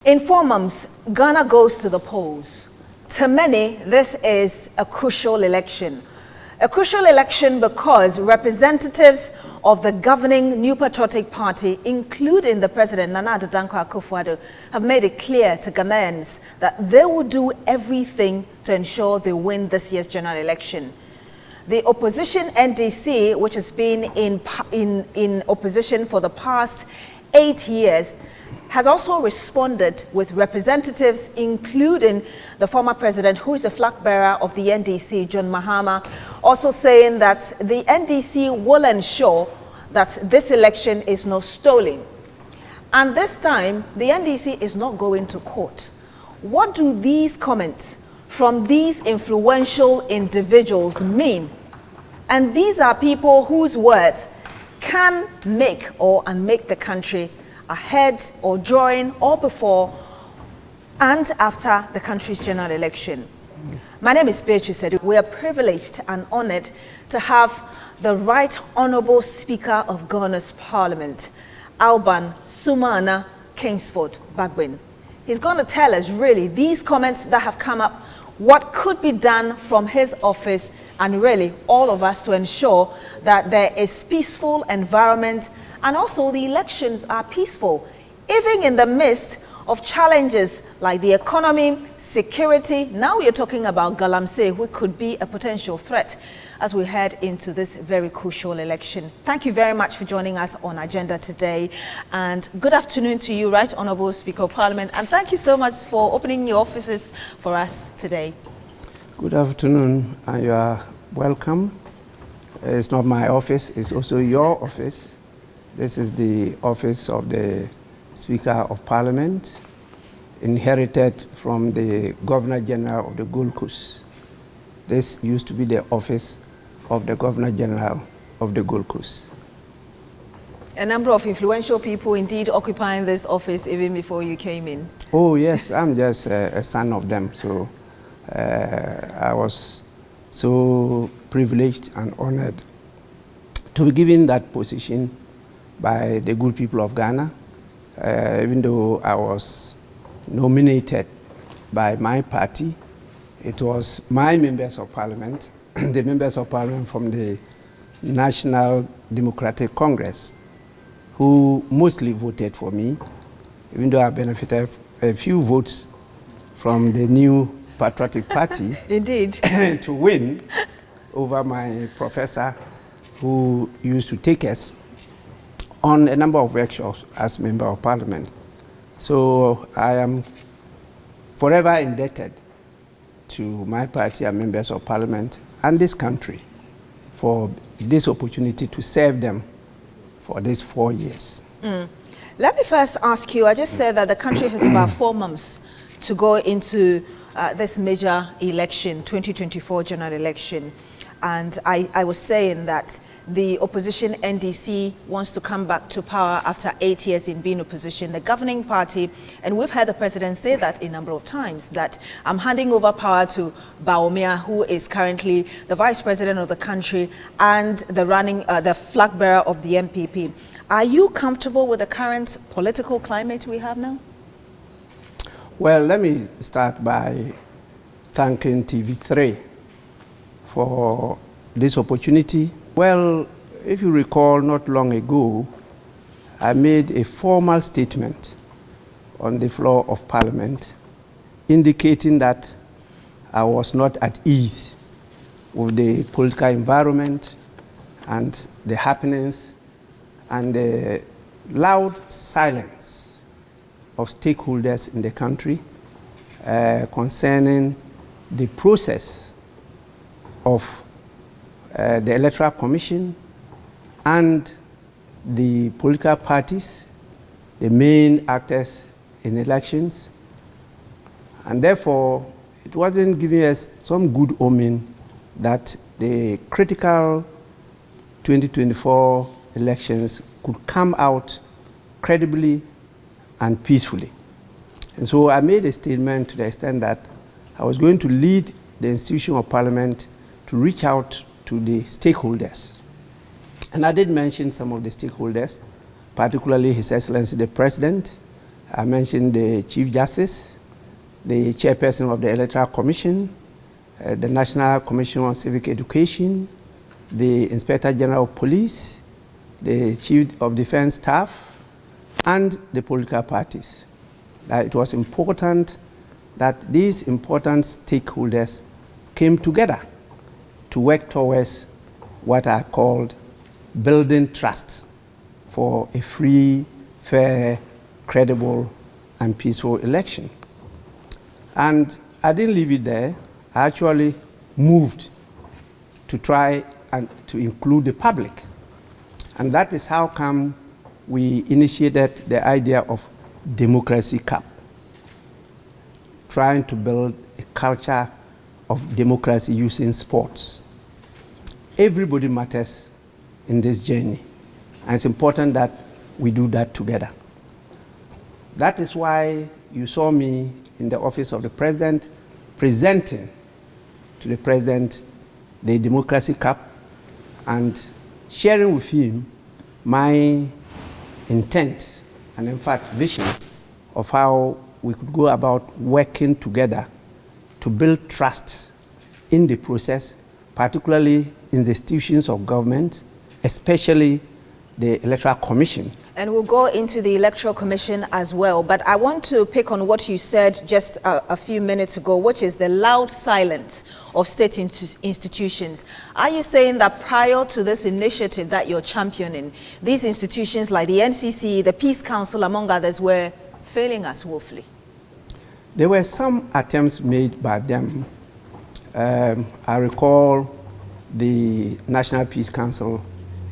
In 4 months, Ghana goes to the polls. To many, this is a crucial election. A crucial election because representatives of the governing New Patriotic Party, including the President Nana Addo Dankwa Akufo-Addo, have made it clear to Ghanaians that they will do everything to ensure they win this year's general election. The opposition NDC, which has been in opposition for the past 8 years, has also responded with representatives, including the former president, who is the flag bearer of the NDC, John Mahama, also saying that the NDC will ensure that this election is not stolen. And this time, the NDC is not going to court. What do these comments from these influential individuals mean? And these are people whose words can make or unmake the country ahead or during or before and after the country's general election. My name is Beatrice Adu. We are privileged and honored to have the Right Honorable Speaker of Ghana's Parliament, Alban Bagbin. He's going to tell us really these comments that have come up, what could be done from his office, and really all of us to ensure that there is peaceful environment and also the elections are peaceful, even in the midst of challenges like the economy, security. Now we are talking about Galamsey, which could be a potential threat as we head into this very crucial election. Thank you very much for joining us on Agenda today. And good afternoon to you, Right Honourable Speaker of Parliament. And thank you so much for opening your offices for us today. Good afternoon, and you are welcome. It's not my office, it's also your office. This is the office of the Speaker of Parliament, inherited from the Governor General of the Gold Coast. This used to be the office of the Governor General of the Gold Coast. A number of influential people indeed occupying this office even before you came in. Oh yes, I'm just a son of them. So I was so privileged and honored to be given that position by the good people of Ghana, even though I was nominated by my party. It was my members of parliament, the members of parliament from the National Democratic Congress, who mostly voted for me, even though I benefited a few votes from the New Patriotic Party Indeed. to win over my professor, who used to take us on a number of workshops as member of parliament. So I am forever indebted to my party and members of parliament and this country for this opportunity to serve them for these 4 years. Let me first ask you, I just said that the country has about 4 months to go into this major election, 2024 general election. And I was saying that the opposition NDC wants to come back to power after 8 years in being opposition, the governing party, and we've heard the president say that a number of times, that I'm handing over power to Bawku, who is currently the vice president of the country and the flag bearer of the MPP. Are you comfortable with the current political climate we have now? Well, let me start by thanking TV3 for this opportunity. Well, if you recall, not long ago, I made a formal statement on the floor of Parliament indicating that I was not at ease with the political environment and the happenings and the loud silence of stakeholders in the country concerning the process of the Electoral Commission and the political parties, the main actors in elections. And therefore, it wasn't giving us some good omen that the critical 2024 elections could come out credibly and peacefully. And so I made a statement to the extent that I was going to lead the institution of Parliament to reach out to the stakeholders. And I did mention some of the stakeholders, particularly His Excellency the President, I mentioned the Chief Justice, the Chairperson of the Electoral Commission, the National Commission on Civic Education, the Inspector General of Police, the Chief of Defense Staff, and the political parties. It was important that these important stakeholders came together to work towards what are called building trust for a free, fair, credible, and peaceful election. And I didn't leave it there. I actually moved to try and to include the public. And that is how come we initiated the idea of Democracy Cup, trying to build a culture of democracy using sports. Everybody matters in this journey, and it's important that we do that together. That is why you saw me in the office of the president presenting to the president the Democracy Cup and sharing with him my intent and, in fact, vision of how we could go about working together to build trust in the process, particularly in the institutions of government, especially the Electoral Commission. And we'll go into the Electoral Commission as well, but I want to pick on what you said just a few minutes ago, which is the loud silence of state institutions. Are you saying that prior to this initiative that you're championing, these institutions like the NCC, the Peace Council, among others, were failing us woefully? There were some attempts made by them. I recall the National Peace Council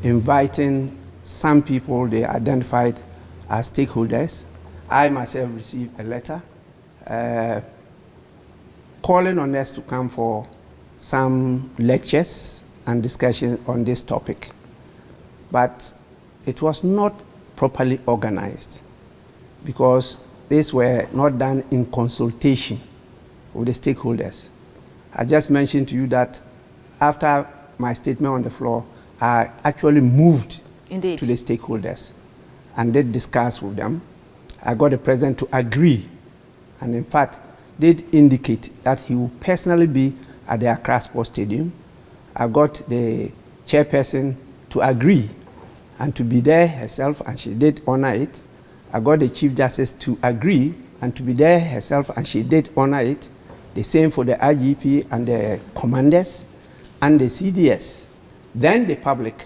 inviting some people they identified as stakeholders. I myself received a letter calling on us to come for some lectures and discussions on this topic. But it was not properly organized because these were not done in consultation with the stakeholders. I just mentioned to you that after my statement on the floor, I actually moved to the stakeholders and did discuss with them. I got the president to agree, and in fact, did indicate that he will personally be at the Accra Sports Stadium. I got the chairperson to agree and to be there herself, and she did honor it. I got the Chief Justice to agree and to be there herself, and she did honor it. The same for the IGP and the commanders and the CDS. Then the public,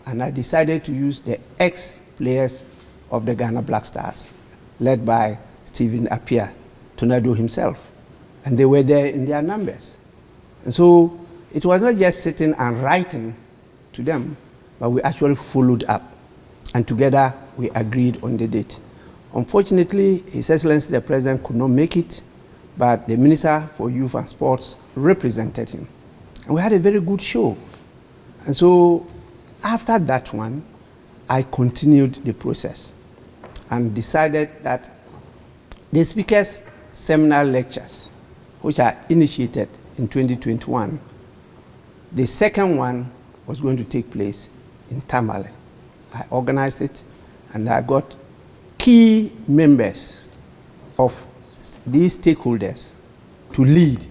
and I decided to use the ex-players of the Ghana Black Stars, led by Stephen Appiah, Tornado himself. And they were there in their numbers. And so it was not just sitting and writing to them, but we actually followed up. And together we agreed on the date. Unfortunately, His Excellency the President could not make it, but the Minister for Youth and Sports represented him. And we had a very good show. And so after that one, I continued the process and decided that the speakers' seminar lectures, which are initiated in 2021, the second one was going to take place in Tamale. I organized it, and I got key members of these stakeholders to lead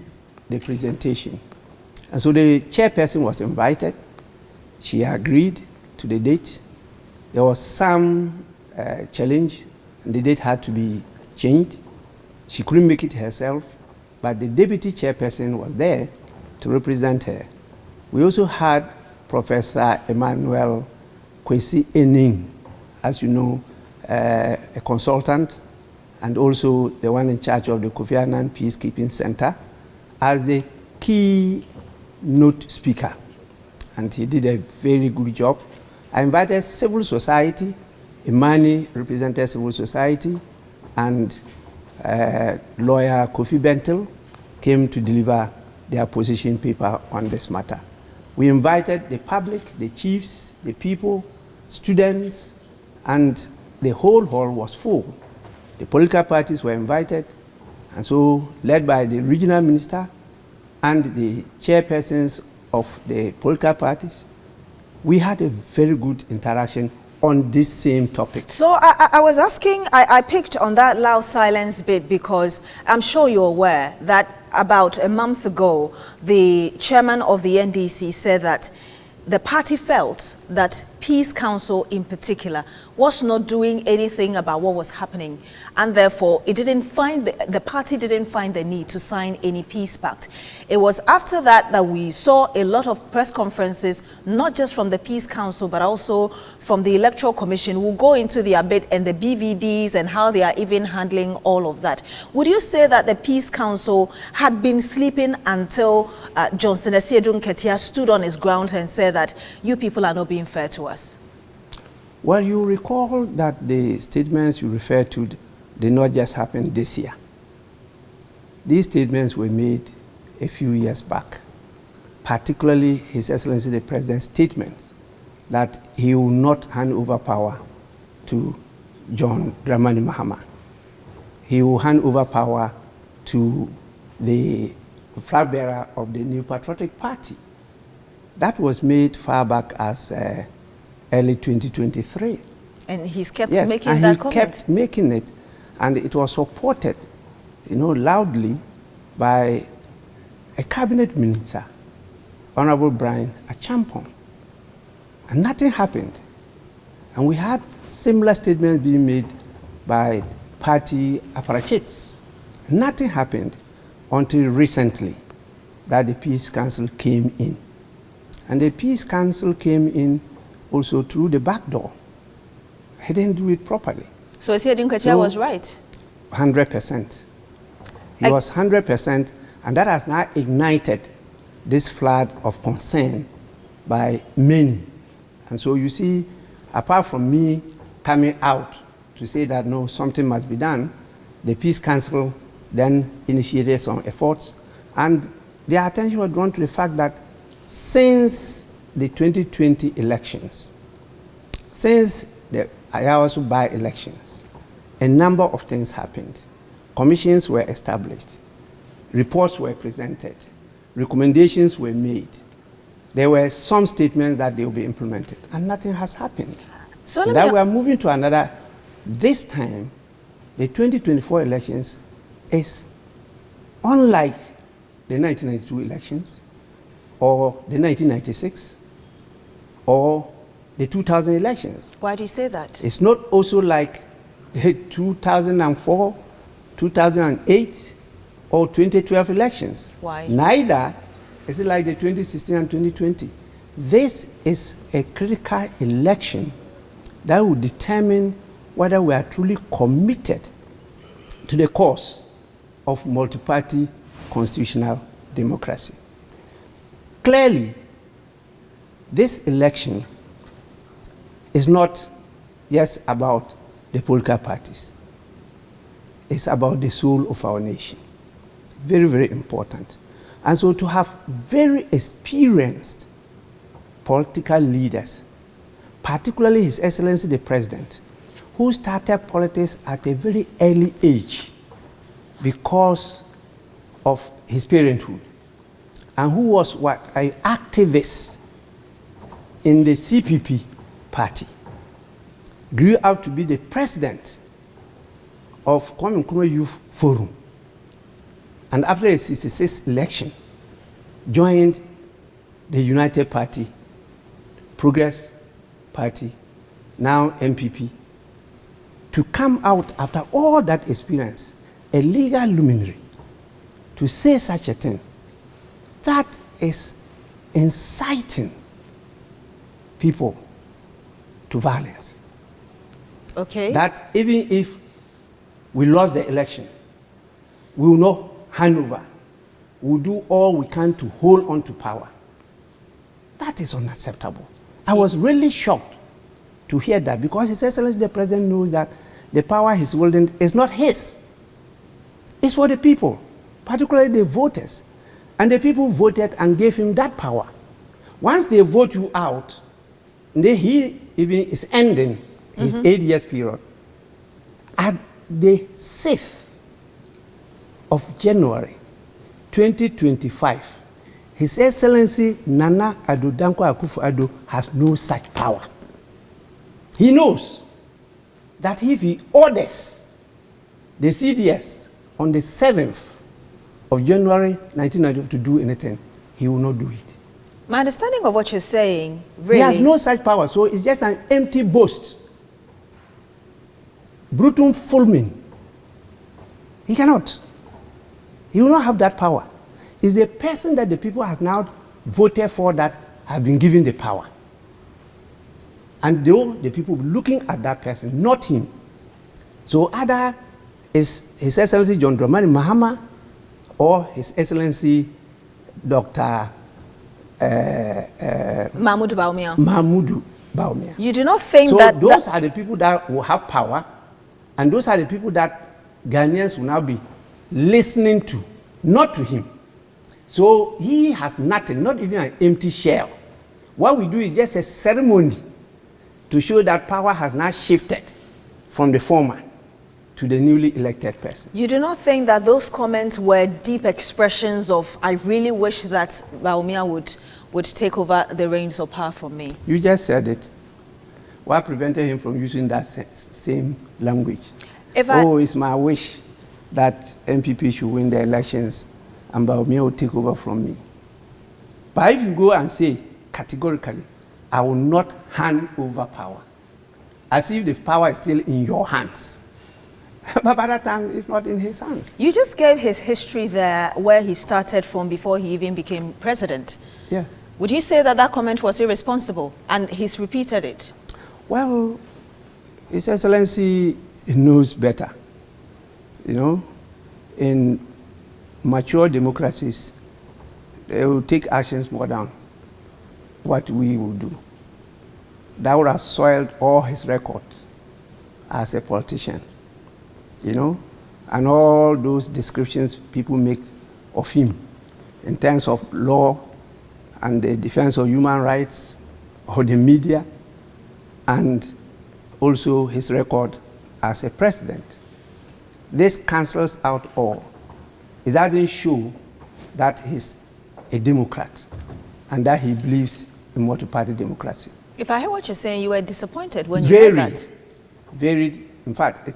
the presentation. And so the chairperson was invited. She agreed to the date. There was some challenge, and the date had to be changed. She couldn't make it herself, but the deputy chairperson was there to represent her. We also had Professor Emmanuel Kwesi Ening, as you know, a consultant, and also the one in charge of the Kofi Annan Peacekeeping Center, as the key note speaker. And he did a very good job. I invited civil society. Imani represented civil society, and lawyer Kofi Bentil came to deliver their position paper on this matter. We invited the public, the chiefs, the people, students, and the whole hall was full. The political parties were invited, and so led by the regional minister and the chairpersons of the political parties, we had a very good interaction on this same topic. So I was asking, I picked on that loud silence bit because I'm sure you're aware that about a month ago, the chairman of the NDC said that the party felt that Peace Council in particular was not doing anything about what was happening, and therefore it didn't find the party didn't find the need to sign any peace pact. It was after that that we saw a lot of press conferences, not just from the Peace Council but also from the Electoral Commission. We'll go into their bit and the BVDs and how they are even handling all of that. Would you say that the Peace Council had been sleeping until Johnson Asiedun Ketia stood on his ground and said that you people are not being fair to us? Well, you recall that the statements you referred to did not just happen this year. These statements were made a few years back, particularly His Excellency the President's statement that he will not hand over power to John Dramani Mahama. He will hand over power to the flag bearer of the New Patriotic Party. That was made far back as early 2023. And he's kept yes, making and that he comment. kept making it, and it was supported, loudly by a cabinet minister, Honorable Brian Achampong. And nothing happened. And we had similar statements being made by party apparatchiks. Nothing happened until recently that the Peace Council came in. And the Peace Council came in also through the back door. He didn't do it properly. So Asiedun Ketia was right? 100%. He was 100%, and that has now ignited this flood of concern by many. And so you see, apart from me coming out to say that no, something must be done, the Peace Council then initiated some efforts, and their attention was drawn to the fact that since the 2020 elections, since the Ayawasu by-elections, a number of things happened. Commissions were established, reports were presented, recommendations were made. There were some statements that they will be implemented, and nothing has happened. So that we are moving to another. This time, the 2024 elections is unlike the 1992 elections, or the 1996, or the 2000 elections. Why do you say that? It's not also like the 2004, 2008, or 2012 elections. Why? Neither is it like the 2016 and 2020. This is a critical election that will determine whether we are truly committed to the cause of multi-party constitutional democracy. Clearly, this election is not just about the political parties. It's about the soul of our nation. Very, very important. And so to have very experienced political leaders, particularly His Excellency the President, who started politics at a very early age because of his parenthood, and who was an activist in the CPP party, grew up to be the president of Kwame Nkrumah Youth Forum, and after the 1966 election, joined the United Party, Progress Party, now MPP, to come out after all that experience, a legal luminary, to say such a thing. That is inciting people to violence. Okay. That even if we lost the election, we will not hand over. We will do all we can to hold on to power. That is unacceptable. I was really shocked to hear that, because His Excellency the President knows that the power he's holding is not his. It's for the people, particularly the voters. And the people voted and gave him that power. Once they vote you out, then he even is ending his 8 years period. At the 6th of January 2025, His Excellency Nana Addo Dankwa Akufo-Addo has no such power. He knows that if he orders the CDS on the 7th of January 1992 to do anything, he will not do it. My understanding of what you're saying, really... He has no such power, so it's just an empty boast. Brutum fulmin. He cannot. He will not have that power. It's the person that the people have now voted for that have been given the power. And though the people will be looking at that person, not him. So either is His Excellency John Dramani Mahama or His Excellency Dr. Mahmoud Bawumia. You do not think so that... those are the people that will have power, and those are the people that Ghanaians will now be listening to, not to him. So he has nothing, not even an empty shell. What we do is just a ceremony to show that power has now shifted from the former to the newly elected person. You do not think that those comments were deep expressions of, I really wish that Bawumia would take over the reins of power from me? You just said it. What prevented him from using that same language? It's my wish that MPP should win the elections and Bawumia will take over from me. But if you go and say categorically, I will not hand over power, as if the power is still in your hands. But by that time, it's not in his hands. You just gave his history there, where he started from before he even became president. Yeah. Would you say that that comment was irresponsible, and he's repeated it? Well, His Excellency knows better. You know, in mature democracies, they will take actions more than what we will do. That would have soiled all his records as a politician, you know, and all those descriptions people make of him in terms of law and the defense of human rights or the media, and also his record as a president. This cancels out all. It doesn't show that he's a Democrat and that he believes in multi-party democracy. If I hear what you're saying, you were disappointed when you heard that. Very, in fact,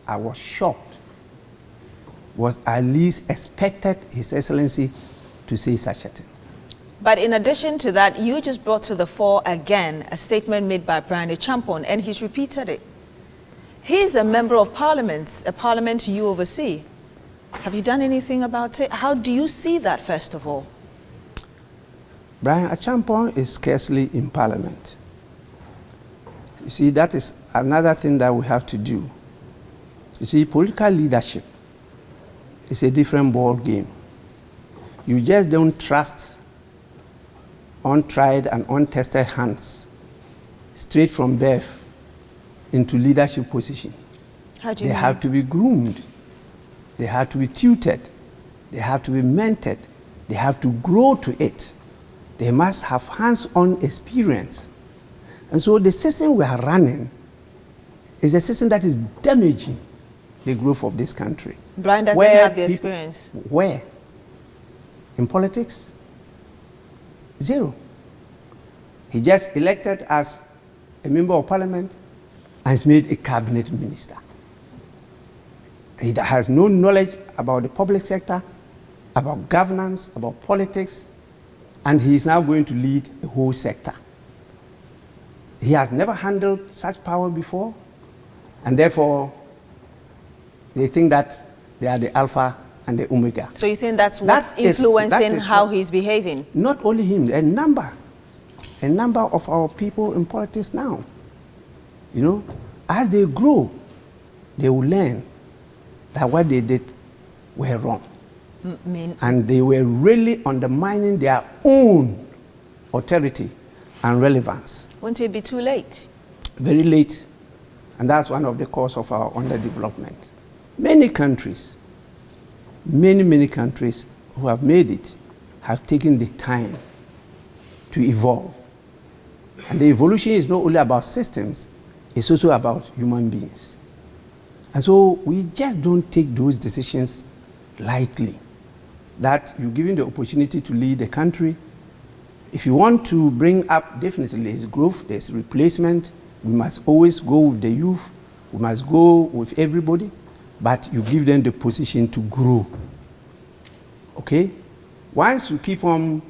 I was shocked. Was at least expected His Excellency to say such a thing. But in addition to that, you just brought to the fore again a statement made by Brian Champon, and he's repeated it. He's a member of parliament, a parliament you oversee. Have you done anything about it? How do you see that, first of all? Brian Champon is scarcely in parliament. You see, that is another thing that we have to do. You see, political leadership is a different ball game. You just don't trust untried and untested hands straight from birth into leadership position. How do you mean? They have to be groomed. They have to be tutored. They have to be mentored. They have to grow to it. They must have hands-on experience. And so the system we are running is a system that is damaging the growth of this country. Brian doesn't have the experience. Where? In politics? Zero. He just elected as a member of parliament and is made a cabinet minister. He has no knowledge about the public sector, about governance, about politics, and he is now going to lead the whole sector. He has never handled such power before, and therefore they think that they are the alpha and the omega. So you think that's what's influencing how he's behaving? Not only him, a number of our people in politics now. You know, as they grow, they will learn that what they did were wrong. And they were really undermining their own authority and relevance. Won't it be too late? Very late. And that's one of the causes of our underdevelopment. Many countries, many countries who have made it have taken the time to evolve. And the evolution is not only about systems, it's also about human beings. And so we just don't take those decisions lightly. That you're given the opportunity to lead the country. If you want to bring up, definitely there's growth, there's replacement, We must always go with the youth. We must go with everybody, but you give them the position to grow. Okay? Once you keep on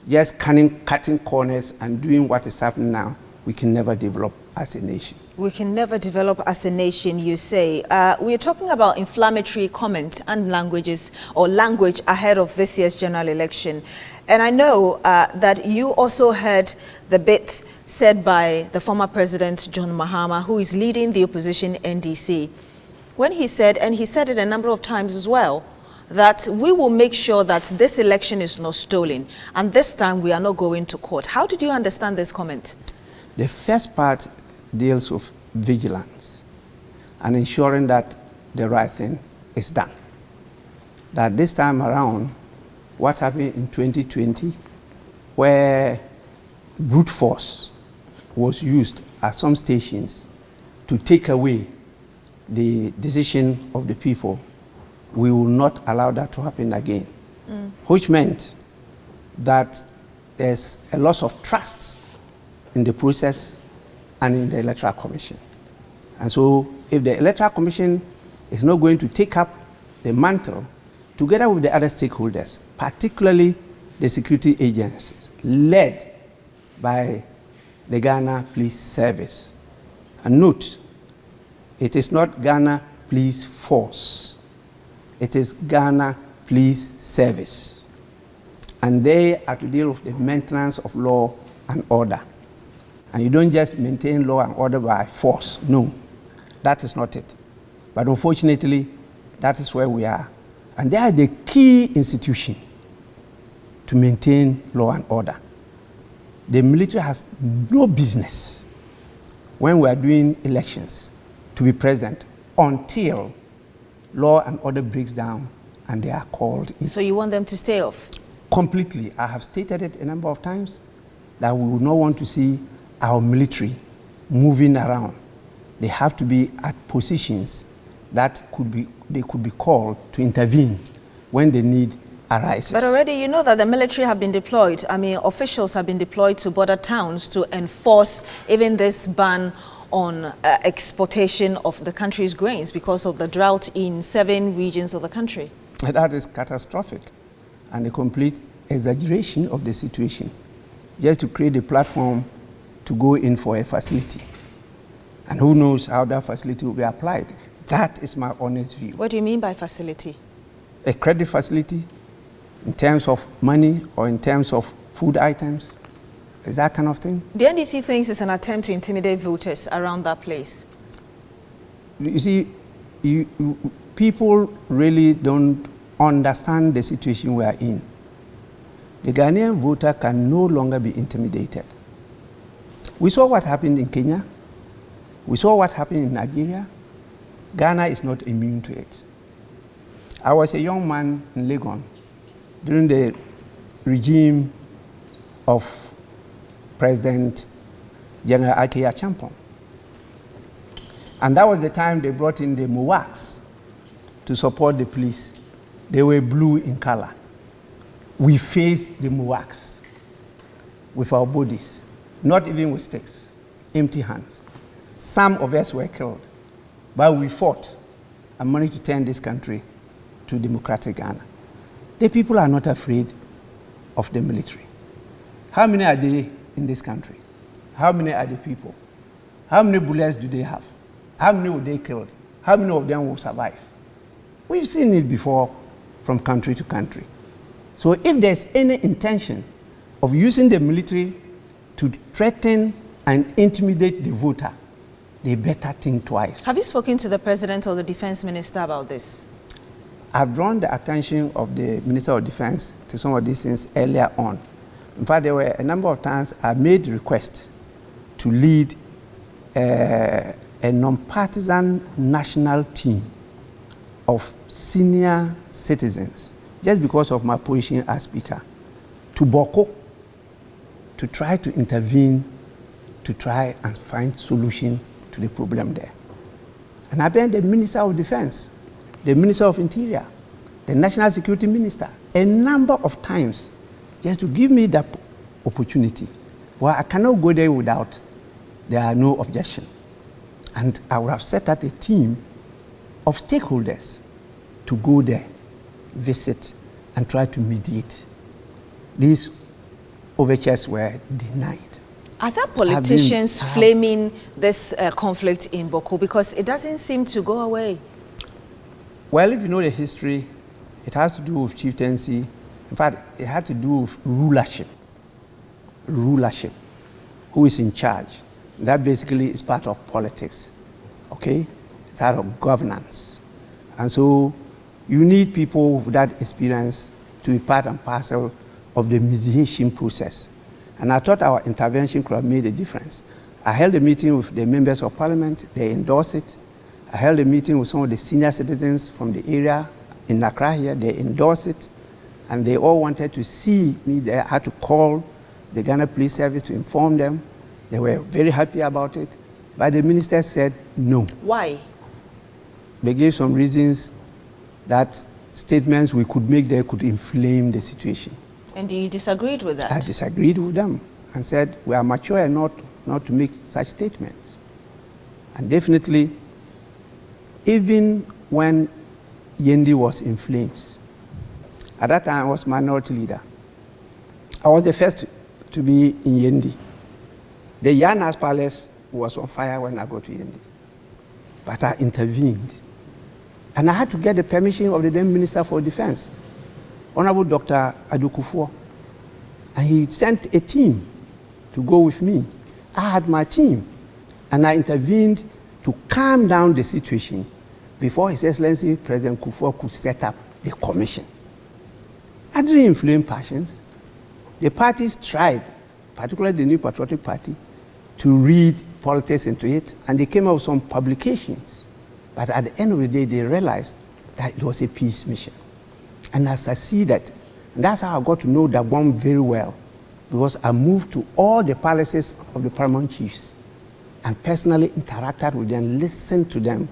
just cutting corners and doing what is happening now, we can never develop as a nation. We can never develop as a nation, you say. We're talking about inflammatory comment and languages or language ahead of this year's general election. And I know that you also heard the bit said by the former president, John Mahama, who is leading the opposition NDC, when he said, and he said it a number of times as well, that we will make sure that this election is not stolen, and this time we are not going to court. How did you understand this comment? The first part deals with vigilance and ensuring that the right thing is done. That this time around, what happened in 2020, where brute force was used at some stations to take away the decision of the people, we will not allow that to happen again. Which meant that there's a loss of trust in the process and in the Electoral Commission. And so if the Electoral Commission is not going to take up the mantle together with the other stakeholders, particularly the security agencies, led by the Ghana Police Service. And note, it is not Ghana Police Force. It is Ghana Police Service. And they are to deal with the maintenance of law and order. And you don't just maintain law and order by force. No, that is not it. But unfortunately, that is where we are. And they are the key institution to maintain law and order. The military has no business when we are doing elections to be present until law and order breaks down and they are called in. So you want them to stay off? Completely. I have stated it a number of times that we would not want to see our military moving around. They have to be at positions that they could be called to intervene when the need arises. But already you know that the military have been deployed. I mean, officials have been deployed to border towns to enforce even this ban on exportation of the country's grains because of the drought in 7 regions of the country. That is catastrophic and a complete exaggeration of the situation, just to create a platform to go in for a facility. And who knows how that facility will be applied. That is my honest view. What do you mean by facility? A credit facility in terms of money or in terms of food items. Is that kind of thing? The NDC thinks it's an attempt to intimidate voters around that place. You see, people really don't understand the situation we are in. The Ghanaian voter can no longer be intimidated. We saw what happened in Kenya. We saw what happened in Nigeria. Ghana is not immune to it. I was a young man in Legon during the regime of President General Ake Achampong. And that was the time they brought in the MOWACs to support the police. They were blue in color. We faced the MOWACs with our bodies, not even with sticks, empty hands. Some of us were killed, but we fought and managed to turn this country to democratic Ghana. The people are not afraid of the military. How many are they in this country? How many are the people? How many bullets do they have? How many were they killed? How many of them will survive? We've seen it before from country to country. So if there's any intention of using the military to threaten and intimidate the voter, they better think twice. Have you spoken to the president or the defense minister about this? I've drawn the attention of the Minister of Defense to some of these things earlier on. In fact, there were a number of times I made requests to lead a non-partisan national team of senior citizens, just because of my position as Speaker, to Bawku to try to intervene, to try and find solution to the problem there. And I been the Minister of Defense, the Minister of Interior, the National Security Minister, a number of times, just to give me that opportunity. Well, I cannot go there without there are no objection. And I would have set out a team of stakeholders to go there, visit, and try to mediate. These overtures were denied. Are there politicians flaming this conflict in Bawku? Because it doesn't seem to go away. Well, if you know the history, it has to do with chieftaincy. In fact, it had to do with rulership. Rulership. Who is in charge? That basically is part of politics. Okay? It's part of governance. And so you need people with that experience to be part and parcel of the mediation process. And I thought our intervention could have made a difference. I held a meeting with the members of parliament. They endorsed it. I held a meeting with some of the senior citizens from the area in Accra here. They endorsed it. And they all wanted to see me there. I had to call the Ghana Police Service to inform them. They were very happy about it. But the minister said no. Why? They gave some reasons that statements we could make there could inflame the situation. And you disagreed with that? I disagreed with them and said we are mature enough not to make such statements. And definitely, even when Yendi was in flames, at that time I was minority leader. I was the first to be in Yendi. The Yanas Palace was on fire when I got to Yendi. But I intervened. And I had to get the permission of the then Minister for Defense, Honorable Dr. Adu. And he sent a team to go with me. I had my team. And I intervened to calm down the situation before His Excellency President Kufuor could set up the commission. I didn't inflame passions. The parties tried, particularly the New Patriotic Party, to read politics into it, and they came up with some publications. But at the end of the day, they realized that it was a peace mission. And I succeeded. And that's how I got to know Dagbon very well, because I moved to all the palaces of the paramount chiefs and personally interacted with them, listened to them,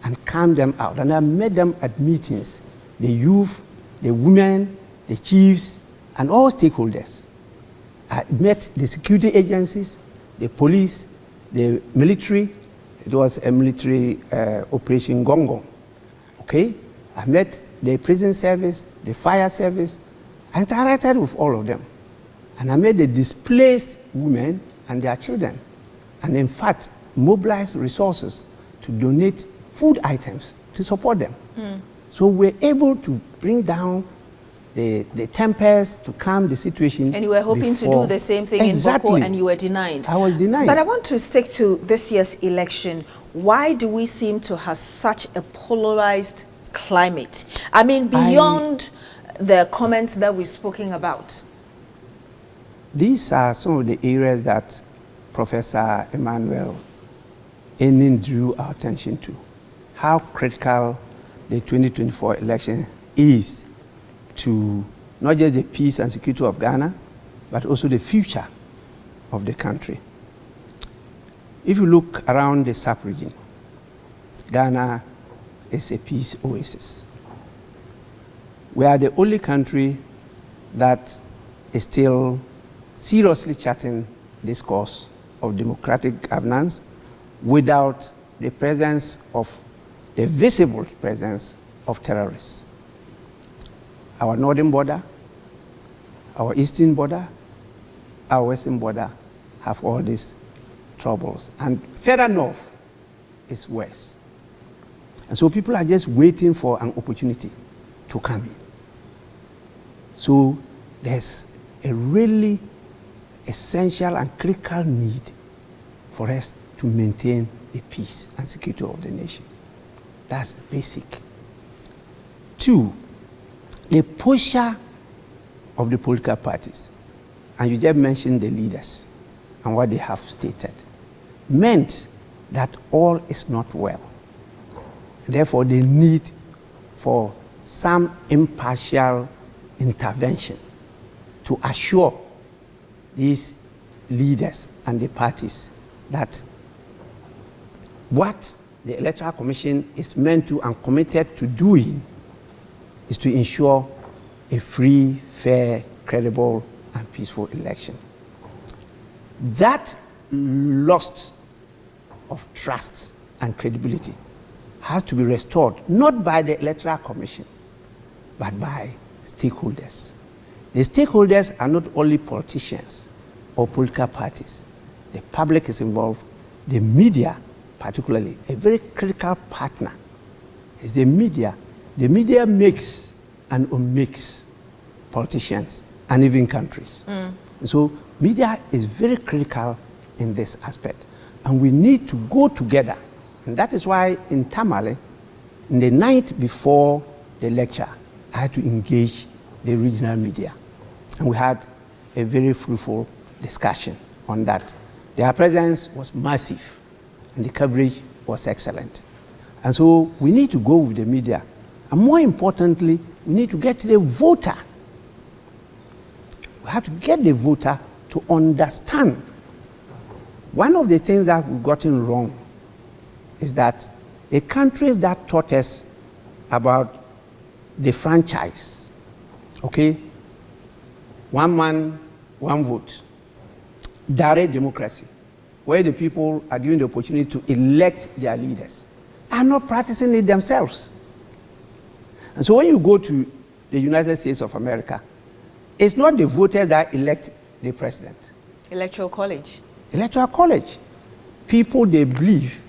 and calmed them out. And I met them at meetings, the youth, the women, the chiefs, and all stakeholders. I met the security agencies, the police, the military. It was a military operation Gongo. Okay? I met the prison service, the fire service. I interacted with all of them. And I met the displaced women and their children. And in fact, mobilized resources to donate food items to support them. So we're able to bring down the tempers, to calm the situation. And you were hoping to do the same thing in Bawku, and you were denied. I was denied. But I want to stick to this year's election. Why do we seem to have such a polarized climate? I mean, beyond the comments that we've spoken about. These are some of the areas that Professor Emmanuel Enin drew our attention to. How critical the 2024 election is to not just the peace and security of Ghana, but also the future of the country. If you look around the sub-region, Ghana is a peace oasis. We are the only country that is still seriously charting this course of democratic governance without the presence of, the visible presence of terrorists. Our northern border, our eastern border, our western border have all these troubles. And further north is worse. And so people are just waiting for an opportunity to come in. So there's a really essential and critical need for us to maintain the peace and security of the nation. That's basic. Two, the posture of the political parties, and you just mentioned the leaders and what they have stated, meant that all is not well. Therefore, the need for some impartial intervention to assure these leaders and the parties that what the Electoral Commission is meant to and committed to doing is to ensure a free, fair, credible, and peaceful election. That lost of trust and credibility has to be restored, not by the Electoral Commission, but by stakeholders. The stakeholders are not only politicians or political parties. The public is involved. The media, particularly, a very critical partner is the media. The media makes and unmakes politicians and even countries. And so media is very critical in this aspect. And we need to go together. And that is why in Tamale, in the night before the lecture, I had to engage the regional media. And we had a very fruitful discussion on that. Their presence was massive, and the coverage was excellent. And so we need to go with the media. And more importantly, we need to get the voter. We have to get the voter to understand. One of the things that we've gotten wrong is that the countries that taught us about the franchise, okay, one man, one vote, direct democracy, where the people are given the opportunity to elect their leaders, are not practicing it themselves. And so when you go to the United States of America, it's not the voters that elect the president. Electoral college. Electoral college. People they believe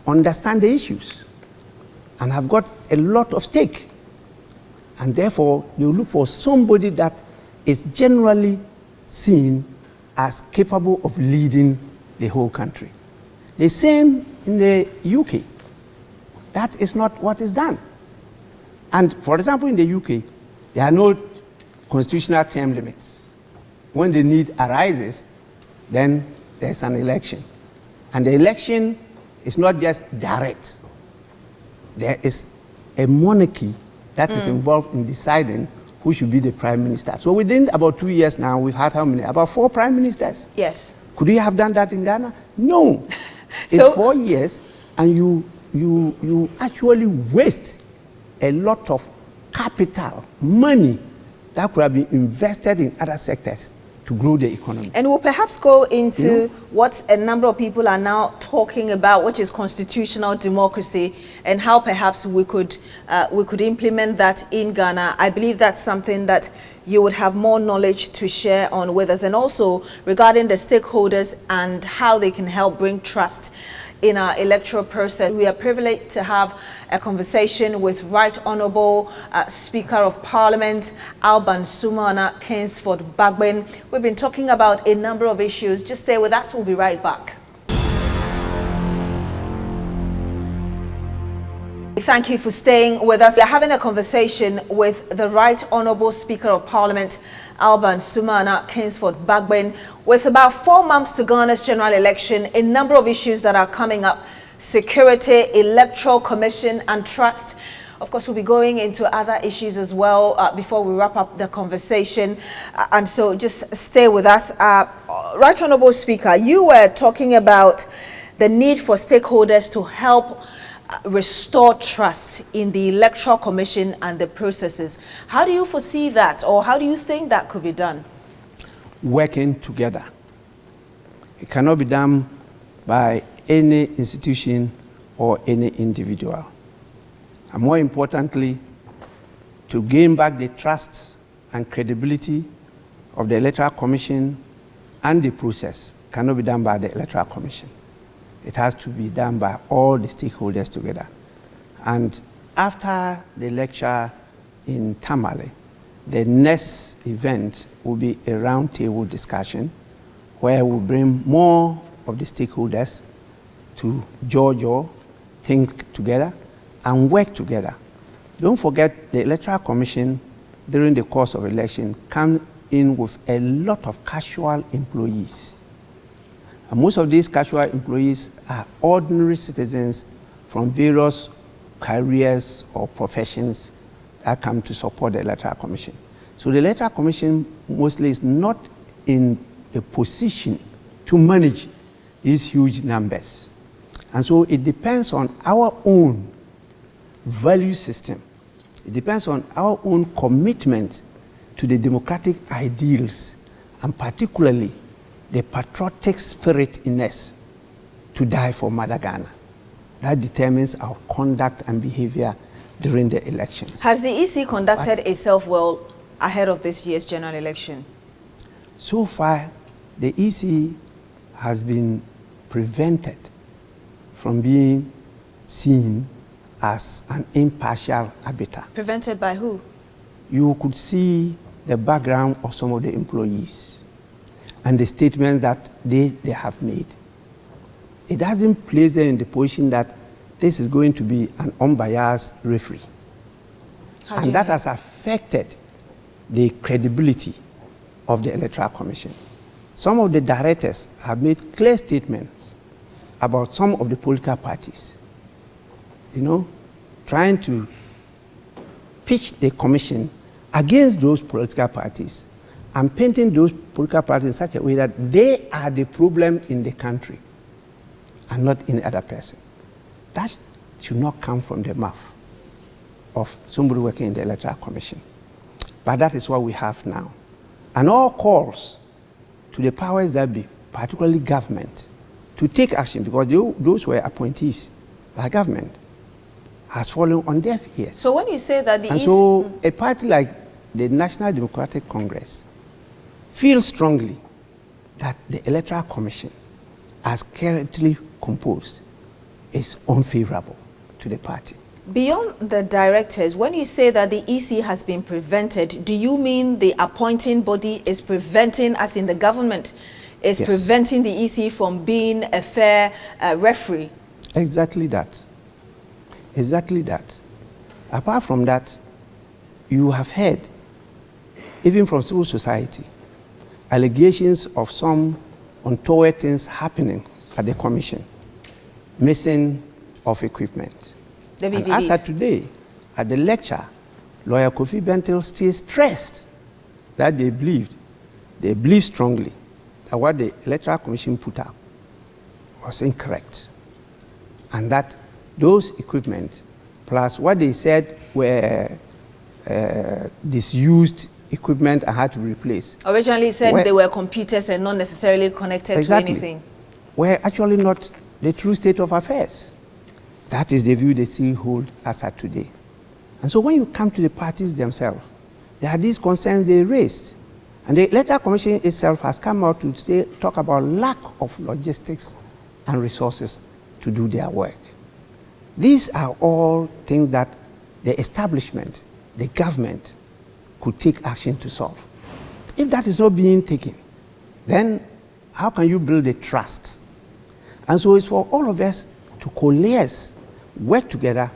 understand the issues and have got a lot of stake. And therefore, they look for somebody that is generally seen as capable of leading the whole country. The same in the UK. That is not what is done. And for example, in the UK, there are no constitutional term limits. When the need arises, then there's an election. And the election is not just direct. There is a monarchy that is involved in deciding who should be the prime minister. So within about 2 years now, we've had how many? About 4 prime ministers. Yes. Could we have done that in Ghana? No. It's 4 years, and you actually waste a lot of capital, money, that could have been invested in other sectors to grow the economy. And we'll perhaps go into what a number of people are now talking about, which is constitutional democracy, and how perhaps we could implement that in Ghana. I believe that's something that you would have more knowledge to share on with us, and also regarding the stakeholders and how they can help bring trust in our electoral process. We are privileged to have a conversation with Right Honourable Speaker of Parliament, Alban Bagbin. We've been talking about a number of issues. Just stay with us, we'll be right back. Thank you for staying with us. We're having a conversation with the Right Honourable Speaker of Parliament, Alban Bagbin. With about 4 months to Ghana's general election, a number of issues that are coming up: security, electoral commission, and trust. Of course, we'll be going into other issues as well before we wrap up the conversation. And so just stay with us. Right Honourable Speaker, you were talking about the need for stakeholders to help restore trust in the electoral commission and the processes. How do you foresee that, or how do you think that could be done? Working together. It cannot be done by any institution or any individual. And more importantly, to gain back the trust and credibility of the Electoral Commission and the process cannot be done by the Electoral Commission. It has to be done by all the stakeholders together. And after the lecture in Tamale, the next event will be a roundtable discussion where we'll bring more of the stakeholders to Jojo, think together, and work together. Don't forget, the Electoral Commission, during the course of election, comes in with a lot of casual employees. And most of these casual employees are ordinary citizens from various careers or professions that come to support the Electoral Commission. So the Electoral Commission mostly is not in a position to manage these huge numbers. And so it depends on our own value system. It depends on our own commitment to the democratic ideals, and particularly the patriotic spirit in us to die for Mother Ghana. That determines our conduct and behavior during the elections. Has the EC conducted itself well ahead of this year's general election? So far, the EC has been prevented from being seen as an impartial arbiter. Prevented by who? You could see the background of some of the employees and the statements that they have made. It doesn't place them in the position that this is going to be an unbiased referee. And that has affected the credibility of the Electoral Commission. Some of the directors have made clear statements about some of the political parties, trying to pitch the commission against those political parties and painting those political parties in such a way that they are the problem in the country and not any other person. That should not come from the mouth of somebody working in the Electoral Commission. But that is what we have now. And all calls to the powers that be, particularly government, to take action, because those were appointees by government, has fallen on deaf ears. So when you say that the EC... So a party like the National Democratic Congress feels strongly that the Electoral Commission, as currently composed, is unfavorable to the party. Beyond the directors, when you say that the EC has been prevented, do you mean the appointing body is preventing, as in the government, is preventing the EC from being a fair referee? Exactly that. Exactly that. Apart from that, you have heard, even from civil society, allegations of some untoward things happening at the commission, missing of equipment. And as of today, at the lecture, Lawyer Kofi Bentil still stressed that they believe strongly that what the Electoral Commission put up was incorrect. And that those equipment, plus what they said were disused equipment and had to be replaced. Originally said they were computers and not necessarily connected to anything. Were actually not the true state of affairs. That is the view they still hold as at today. And so when you come to the parties themselves, there are these concerns they raised. And the Electoral Commission itself has come out to talk about lack of logistics and resources to do their work. These are all things that the establishment, the government, could take action to solve. If that is not being taken, then how can you build a trust? And so it's for all of us to coalesce, work together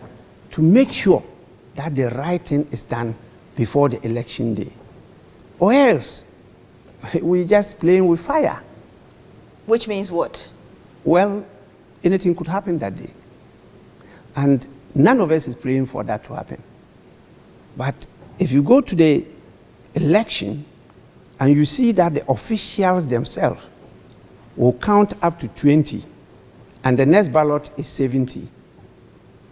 to make sure that the right thing is done before the election day. Or else, we're just playing with fire. Which means what? Well, anything could happen that day. And none of us is praying for that to happen. But if you go to the election and you see that the officials themselves will count up to 20 and the next ballot is 70,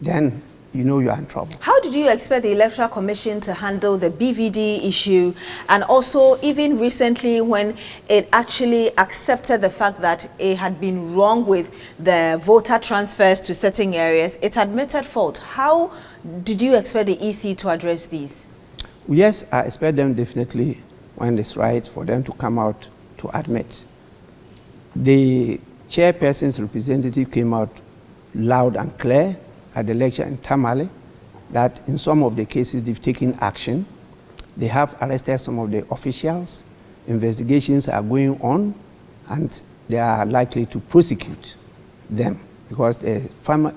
then you know you are in trouble. How did you expect the Electoral Commission to handle the BVD issue, and also even recently when it actually accepted the fact that it had been wrong with the voter transfers to certain areas? It admitted fault. How did you expect the EC to address these? Yes, I expect them definitely, when it's right, for them to come out to admit. The chairperson's representative came out loud and clear at the lecture in Tamale that in some of the cases they've taken action. They have arrested some of the officials. Investigations are going on, and they are likely to prosecute them because the prima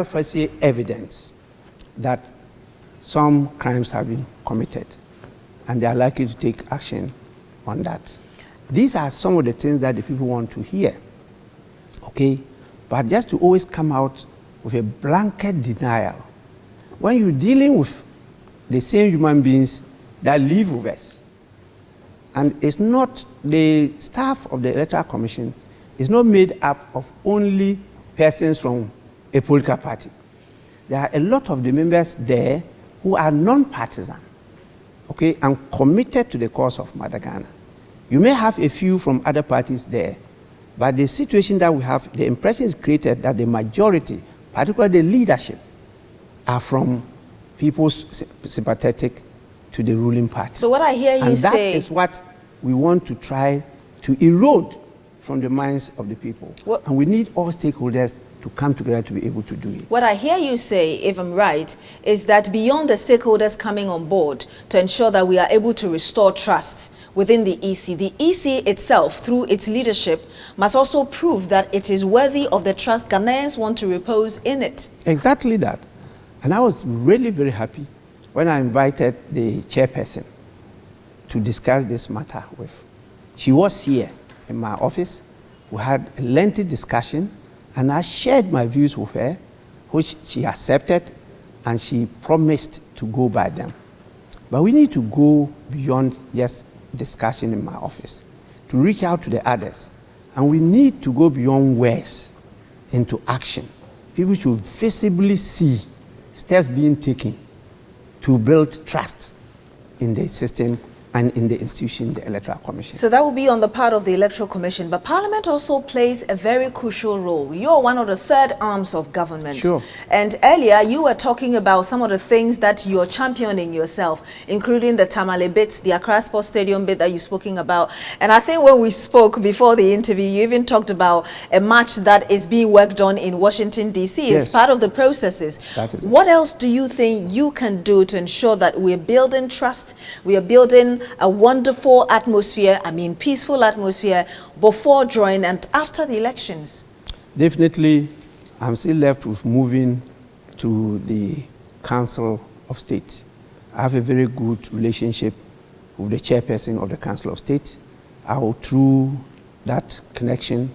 facie evidence that some crimes have been committed, and they are likely to take action on that. These are some of the things that the people want to hear, okay? But just to always come out with a blanket denial, when you're dealing with the same human beings that live with us, and it's not, the staff of the Electoral Commission is not made up of only persons from a political party. There are a lot of the members there who are non-partisan. okay, and committed to the cause of Mother Ghana. You may have a few from other parties there, but the situation that we have, the impression is created that the majority, particularly the leadership, are from people sympathetic to the ruling party. So what I hear you say... And that is what we want to try to erode from the minds of the people. And we need all stakeholders to come together to be able to do it. What I hear you say, if I'm right, is that beyond the stakeholders coming on board to ensure that we are able to restore trust within the EC itself, through its leadership, must also prove that it is worthy of the trust Ghanaians want to repose in it. Exactly that. And I was really very happy when I invited the chairperson to discuss this matter with. She was here in my office. We had a lengthy discussion, and I shared my views with her, which she accepted, and she promised to go by them. But we need to go beyond just discussion in my office, to reach out to the others. And we need to go beyond words into action. People should visibly see steps being taken to build trust in the system and in the institution, the Electoral Commission. So that will be on the part of the Electoral Commission. But Parliament also plays a very crucial role. You're one of the third arms of government. Sure. And earlier you were talking about some of the things that you're championing yourself, including the Tamale bit, the Accra Sports Stadium bit that you've spoken about. And I think when we spoke before the interview, you even talked about a match that is being worked on in Washington, D.C. Yes. It's part of the processes. That is it. What else do you think you can do to ensure that we're building trust, we are building a wonderful atmosphere, peaceful atmosphere before, during, and after the elections? Definitely, I'm still left with moving to the Council of State. I have a very good relationship with the chairperson of the Council of State. I will, through that connection,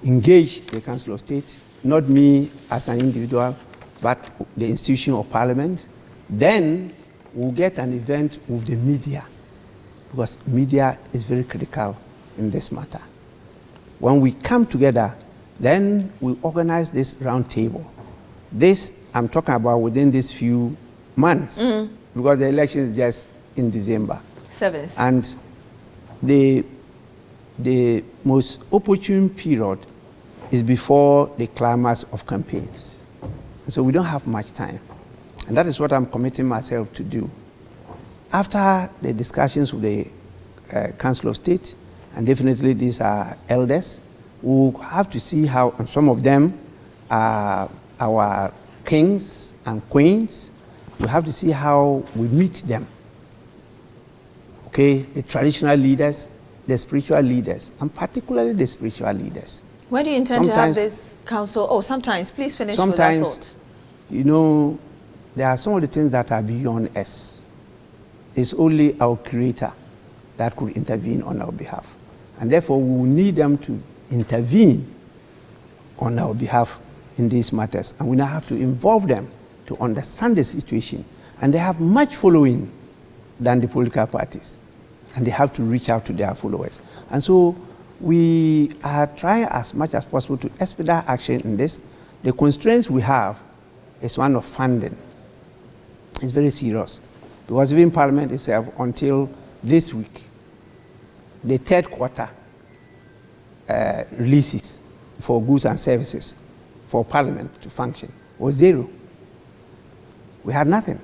engage the Council of State, not me as an individual, but the institution of Parliament. Then we'll get an event with the media, because media is very critical in this matter. When we come together, then we organize this round table. This, I'm talking about within these few months, because the election is just in December. 7th. And the most opportune period is before the climax of campaigns. And so we don't have much time. And that is what I'm committing myself to do. After the discussions with the Council of State, and definitely these are elders, we'll have to see how, and some of them are our kings and queens. We'll have to see how we meet them. Okay, the traditional leaders, the spiritual leaders, and particularly the spiritual leaders. When do you intend to have this council? Oh, sometimes. Please finish with that thought. You know, there are some of the things that are beyond us. It's only our Creator that could intervene on our behalf. And therefore, we will need them to intervene on our behalf in these matters. And we now have to involve them to understand the situation. And they have much following than the political parties. And they have to reach out to their followers. And so we are trying as much as possible to expedite action in this. The constraints we have is one of funding. It's very serious. Because even Parliament itself, until this week, the third quarter releases for goods and services for Parliament to function was zero. We had nothing.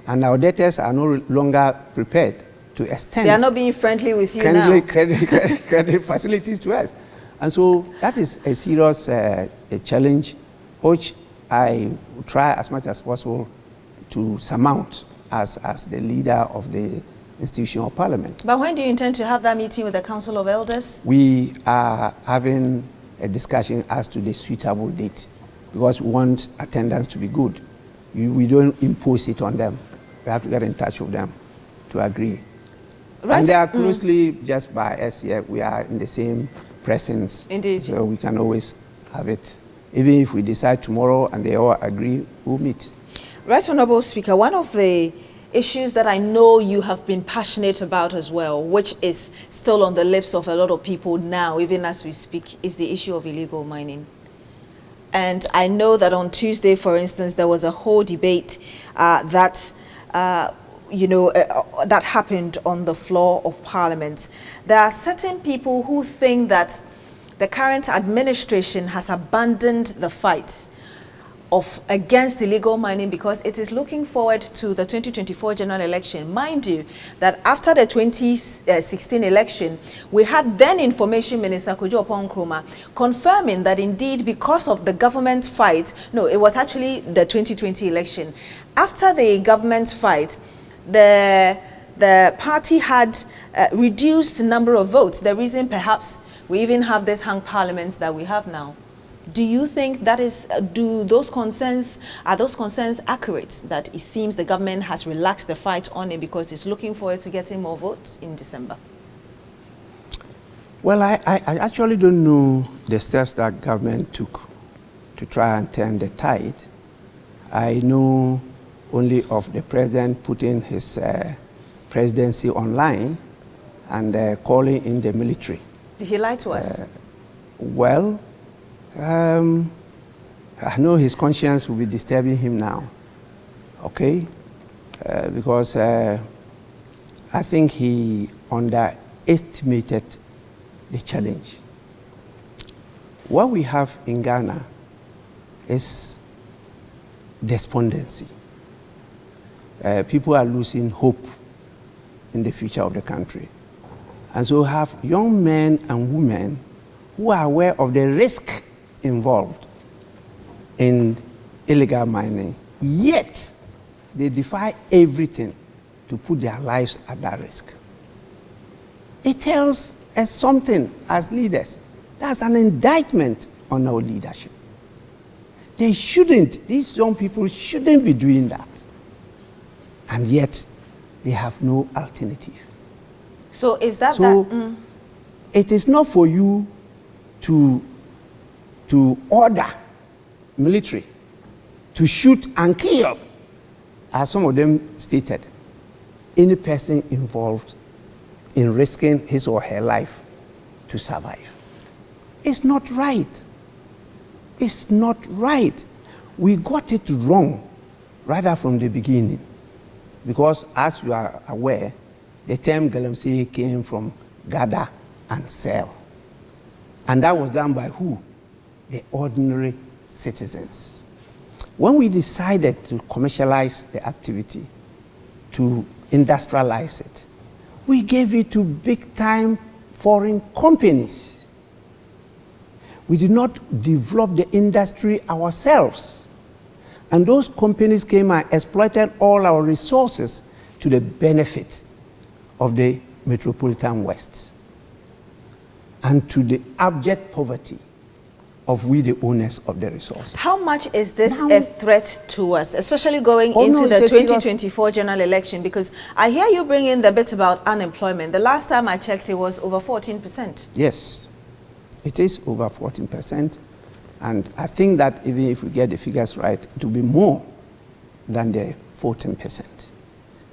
And our debtors are no longer prepared to extend. They are not being friendly with you now. Credit facilities to us. And so that is a serious a challenge, which I will try as much as possible to surmount as the leader of the institution of Parliament. But when do you intend to have that meeting with the Council of Elders? We are having a discussion as to the suitable date, because we want attendance to be good. We don't impose it on them. We have to get in touch with them to agree. Right. And they are closely just by us here. We are in the same presence. Indeed. So we can always have it. Even if we decide tomorrow and they all agree, we'll meet. Right, Honourable Speaker, one of the issues that I know you have been passionate about as well, which is still on the lips of a lot of people now, even as we speak, is the issue of illegal mining. And I know that on Tuesday, for instance, there was a whole debate that that happened on the floor of Parliament. There are certain people who think that the current administration has abandoned the fight against illegal mining because it is looking forward to the 2024 general election. Mind you, that after the 2016 election, we had then Information Minister Kojo Oppong-Nkrumah confirming that indeed because of the government fight, no, it was actually the 2020 election. After the government fight, the party had reduced number of votes. The reason perhaps we even have this hung parliaments that we have now. Do you think that is, are those concerns accurate, that it seems the government has relaxed the fight on it because it's looking forward to getting more votes in December? Well, I actually don't know the steps that government took to try and turn the tide. I know only of the president putting his presidency online and calling in the military. Did he lie to us? Well, I know his conscience will be disturbing him now, okay? Because I think he underestimated the challenge. What we have in Ghana is despondency. People are losing hope in the future of the country. And so we have young men and women who are aware of the risk involved in illegal mining, yet they defy everything to put their lives at that risk. It tells us something as leaders. That's an indictment on our leadership. These young people shouldn't be doing that. And yet, they have no alternative. So is that it is not for you to order military to shoot and kill, as some of them stated, any person involved in risking his or her life to survive. It's not right. It's not right. We got it wrong right from the beginning. Because as you are aware, the term Galamsey came from gather and sell. And that was done by who? The ordinary citizens. When we decided to commercialize the activity, to industrialize it, we gave it to big-time foreign companies. We did not develop the industry ourselves. And those companies came and exploited all our resources to the benefit of the Metropolitan West and to the abject poverty of we, the owners of the resources. How much is this a threat to us, especially going into the 2024 general election? Because I hear you bring in the bit about unemployment. The last time I checked, it was over 14%. Yes, it is over 14%. And I think that even if we get the figures right, it will be more than the 14%.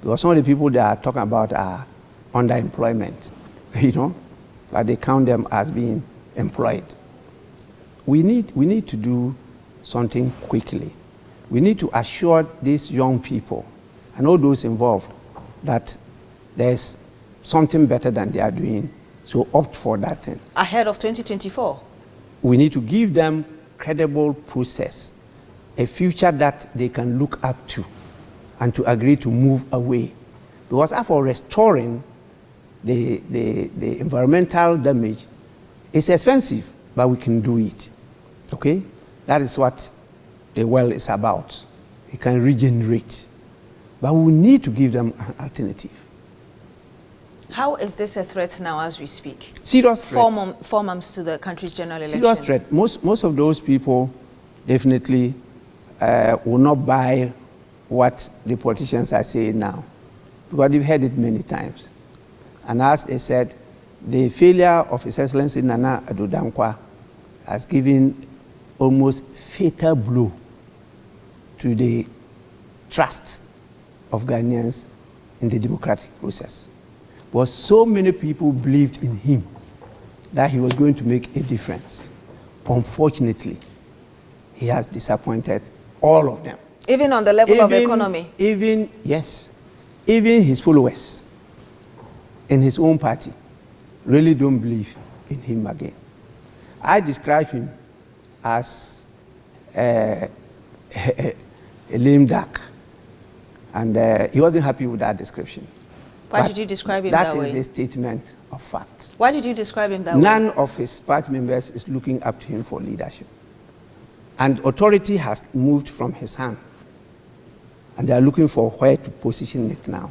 Because some of the people that are talking about are underemployment, but they count them as being employed. We need to do something quickly. We need to assure these young people and all those involved that there's something better than they are doing, so opt for that thing. Ahead of 2024? We need to give them credible process, a future that they can look up to and to agree to move away. Because after restoring the environmental damage, it's expensive, but we can do it. Okay? That is what the well is about. It can regenerate. But we need to give them an alternative. How is this a threat now as we speak? Serious threat. 4 months to the country's general election. Serious threat. Most of those people definitely will not buy what the politicians are saying now, because they've heard it many times. And as they said, the failure of His Excellency Nana Addo Dankwa has given almost fatal blow to the trust of Ghanaians in the democratic process. But so many people believed in him that he was going to make a difference. Unfortunately, he has disappointed all of them. Even on the level of economy? Yes. even his followers in his own party really don't believe in him again. I describe him as a lame duck, and he wasn't happy with that description. Why did you describe him that way? That is a statement of fact. Why did you describe him that way? None of his party members is looking up to him for leadership. And authority has moved from his hand. And they are looking for where to position it now.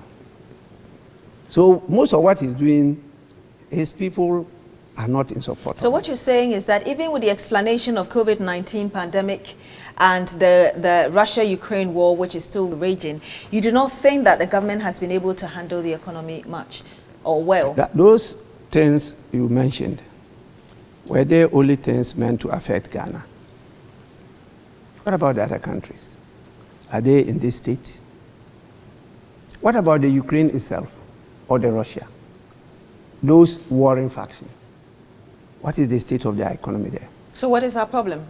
So most of what he's doing, his people are not in support. So what you're saying is that even with the explanation of COVID-19 pandemic and the Russia-Ukraine war, which is still raging, you do not think that the government has been able to handle the economy much or well? Those things you mentioned, were they only things meant to affect Ghana? What about the other countries? Are they in this state? What about the Ukraine itself or the Russia? Those warring factions. What is the state of their economy there? So what is our problem?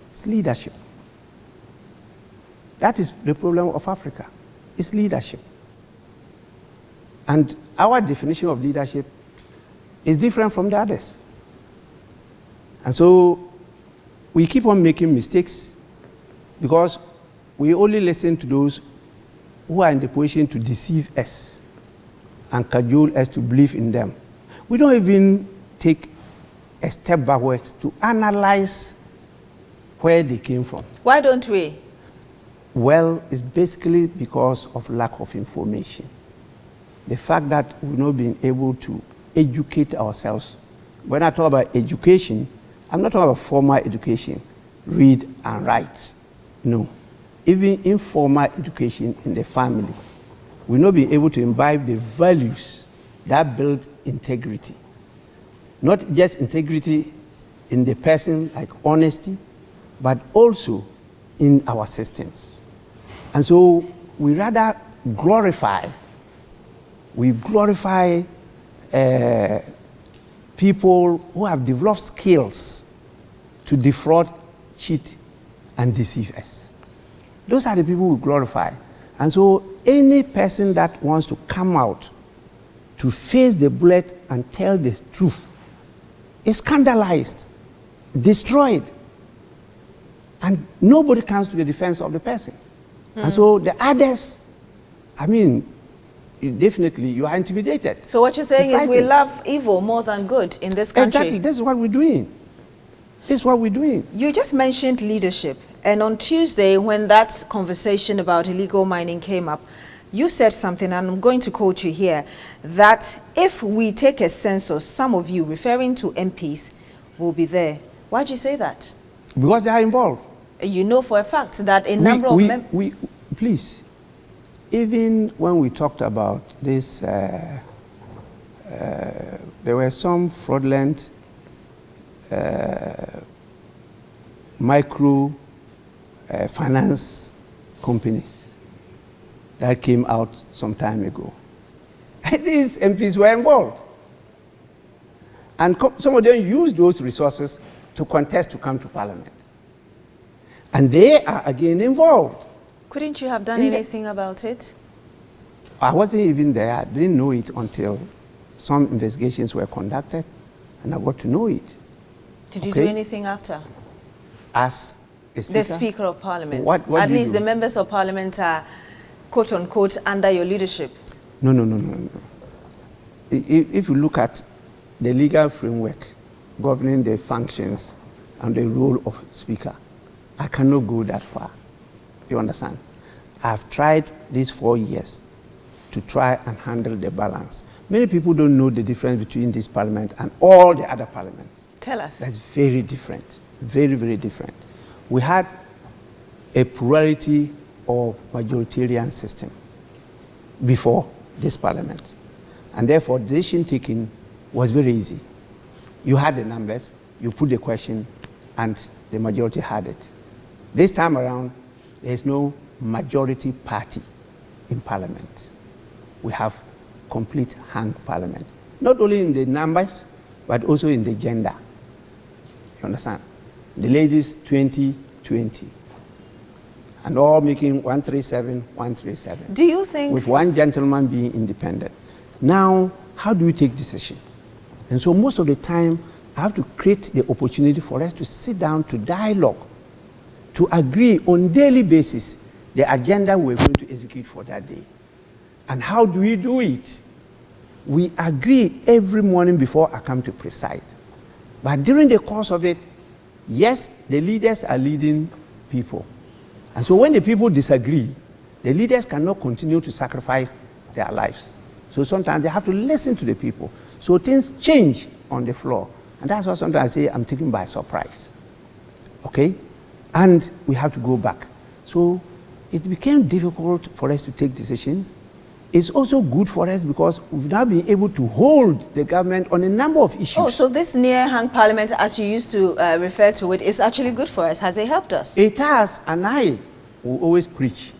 It's leadership. That is the problem of Africa. It's leadership. And our definition of leadership is different from the others. And so we keep on making mistakes because we only listen to those who are in the position to deceive us and cajole us to believe in them. We don't even take a step backwards to analyze where they came from. Why don't we? Well, it's basically because of lack of information. The fact that we've not been able to educate ourselves. When I talk about education, I'm not talking about formal education, read and write. No. Even informal education in the family. We've not been able to imbibe the values that build integrity. Not just integrity in the person, like honesty, but also in our systems. And so we rather glorify people who have developed skills to defraud, cheat, and deceive us. Those are the people we glorify. And so any person that wants to come out to face the bullet and tell the truth is scandalized, destroyed, and nobody comes to the defense of the person. And so the others, I mean, definitely you are intimidated. So what you're saying is we love evil more than good in this country. Exactly, this is what we're doing. This is what we're doing. You just mentioned leadership, and on Tuesday when that conversation about illegal mining came up, you said something, and I'm going to quote you here, that if we take a census, some of you, referring to MPs, will be there. Why'd you say that? Because they are involved. You know for a fact that a number of... Please, even when we talked about this, there were some fraudulent micro finance companies that came out some time ago. And these MPs were involved. And some of them used those resources to contest to come to Parliament. And they are again involved. Couldn't you have done anything about it? I wasn't even there. I didn't know it until some investigations were conducted, and I got to know it. Did you do anything after? As a speaker? The Speaker of Parliament. What At least the members of Parliament are, quote unquote, under your leadership. No. If you look at the legal framework governing the functions and the role of Speaker, I cannot go that far. You understand? I've tried these 4 years to try and handle the balance. Many people don't know the difference between this Parliament and all the other parliaments. Tell us. That's very different. Very, very different. We had a plurality or majoritarian system before this Parliament. And therefore, decision taking was very easy. You had the numbers, you put the question, and the majority had it. This time around, there is no majority party in Parliament. We have complete hung Parliament. Not only in the numbers, but also in the gender. You understand? The ladies, 20-20. and all making 137, 137. Do you think... With one gentleman being independent. Now, how do we take decision? And so most of the time, I have to create the opportunity for us to sit down to dialogue, to agree on daily basis the agenda we're going to execute for that day. And how do we do it? We agree every morning before I come to preside. But during the course of it, yes, the leaders are leading people. And so when the people disagree, the leaders cannot continue to sacrifice their lives. So sometimes they have to listen to the people. So things change on the floor. And that's why sometimes I say I'm taken by surprise. Okay? And we have to go back. So it became difficult for us to take decisions. It's also good for us because we've now been able to hold the government on a number of issues. Oh, so this near-hang parliament, as you used to refer to it, is actually good for us. Has it helped us? It has, and I will always preach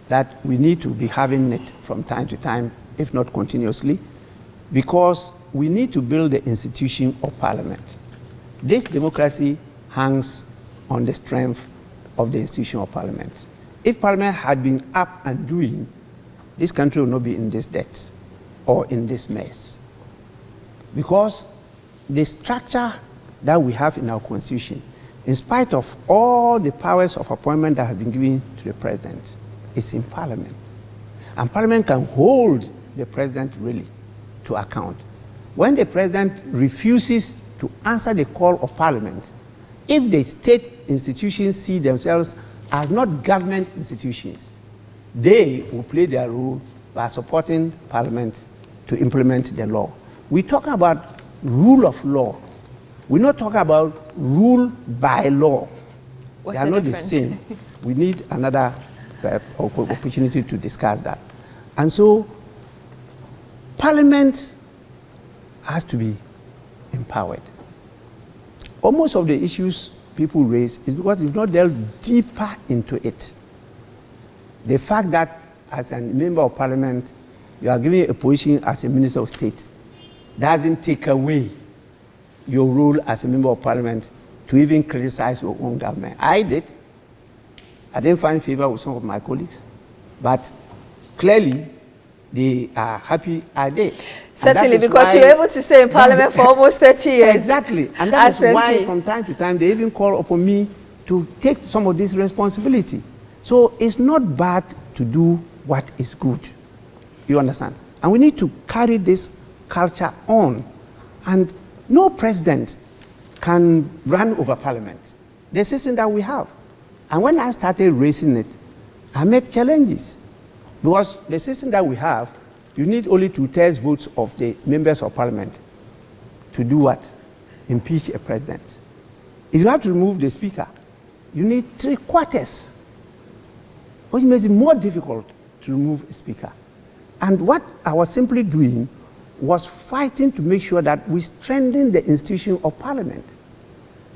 that we need to be having it from time to time, if not continuously, because we need to build the institution of parliament. This democracy hangs on the strength of the institution of parliament. If parliament had been up and doing, this country will not be in this debt or in this mess. Because the structure that we have in our constitution, in spite of all the powers of appointment that have been given to the president, is in parliament. And parliament can hold the president really to account. When the president refuses to answer the call of parliament, if the state institutions see themselves as not government institutions, they will play their role by supporting parliament to implement the law. We talk about rule of law. We're not talking about rule by law. What's they are the not difference? the same. We need another opportunity to discuss that. And so, parliament has to be empowered. Almost of the issues people raise is because we've not delved deeper into it. The fact that as a member of parliament, you are given a position as a minister of state doesn't take away your role as a member of parliament to even criticize your own government. I did. I didn't find favor with some of my colleagues, but clearly they are happy I did. Certainly, because you were able to stay in parliament for almost 30 years. Exactly. And that is MP. why from time to time they even call upon me to take some of this responsibility. So it's not bad to do what is good. You understand? And we need to carry this culture on. And no president can run over parliament. The system that we have. And when I started raising it, I met challenges. Because the system that we have, you need only 2/3 votes of the members of parliament to do what? Impeach a president. If you have to remove the speaker, you need 3/4, which makes it more difficult to remove a speaker. And what I was simply doing was fighting to make sure that we strengthen the institution of parliament.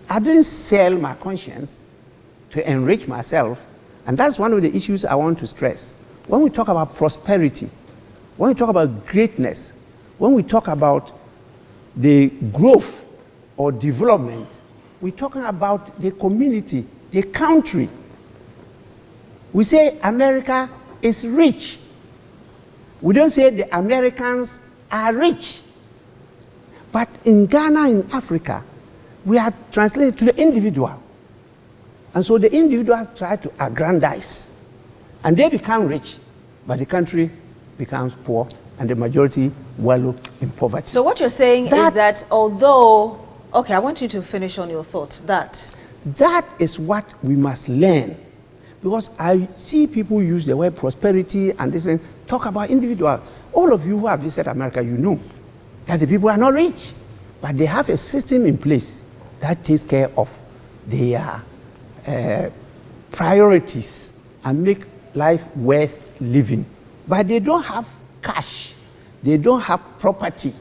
I didn't sell my conscience to enrich myself, and that's one of the issues I want to stress. When we talk about prosperity, when we talk about greatness, when we talk about the growth or development, we're talking about the community, the country. We say America is rich. We don't say the Americans are rich. But in Ghana, in Africa, we are translated to the individual. And so the individuals try to aggrandize. And they become rich, but the country becomes poor, and the majority wallow in poverty. So what you're saying is that although... Okay, I want you to finish on your thoughts. That is what we must learn. Because I see people use the word prosperity and this and talk about individual. All of you who have visited America, you know that the people are not rich, but they have a system in place that takes care of their priorities and make life worth living. But they don't have cash. They don't have property.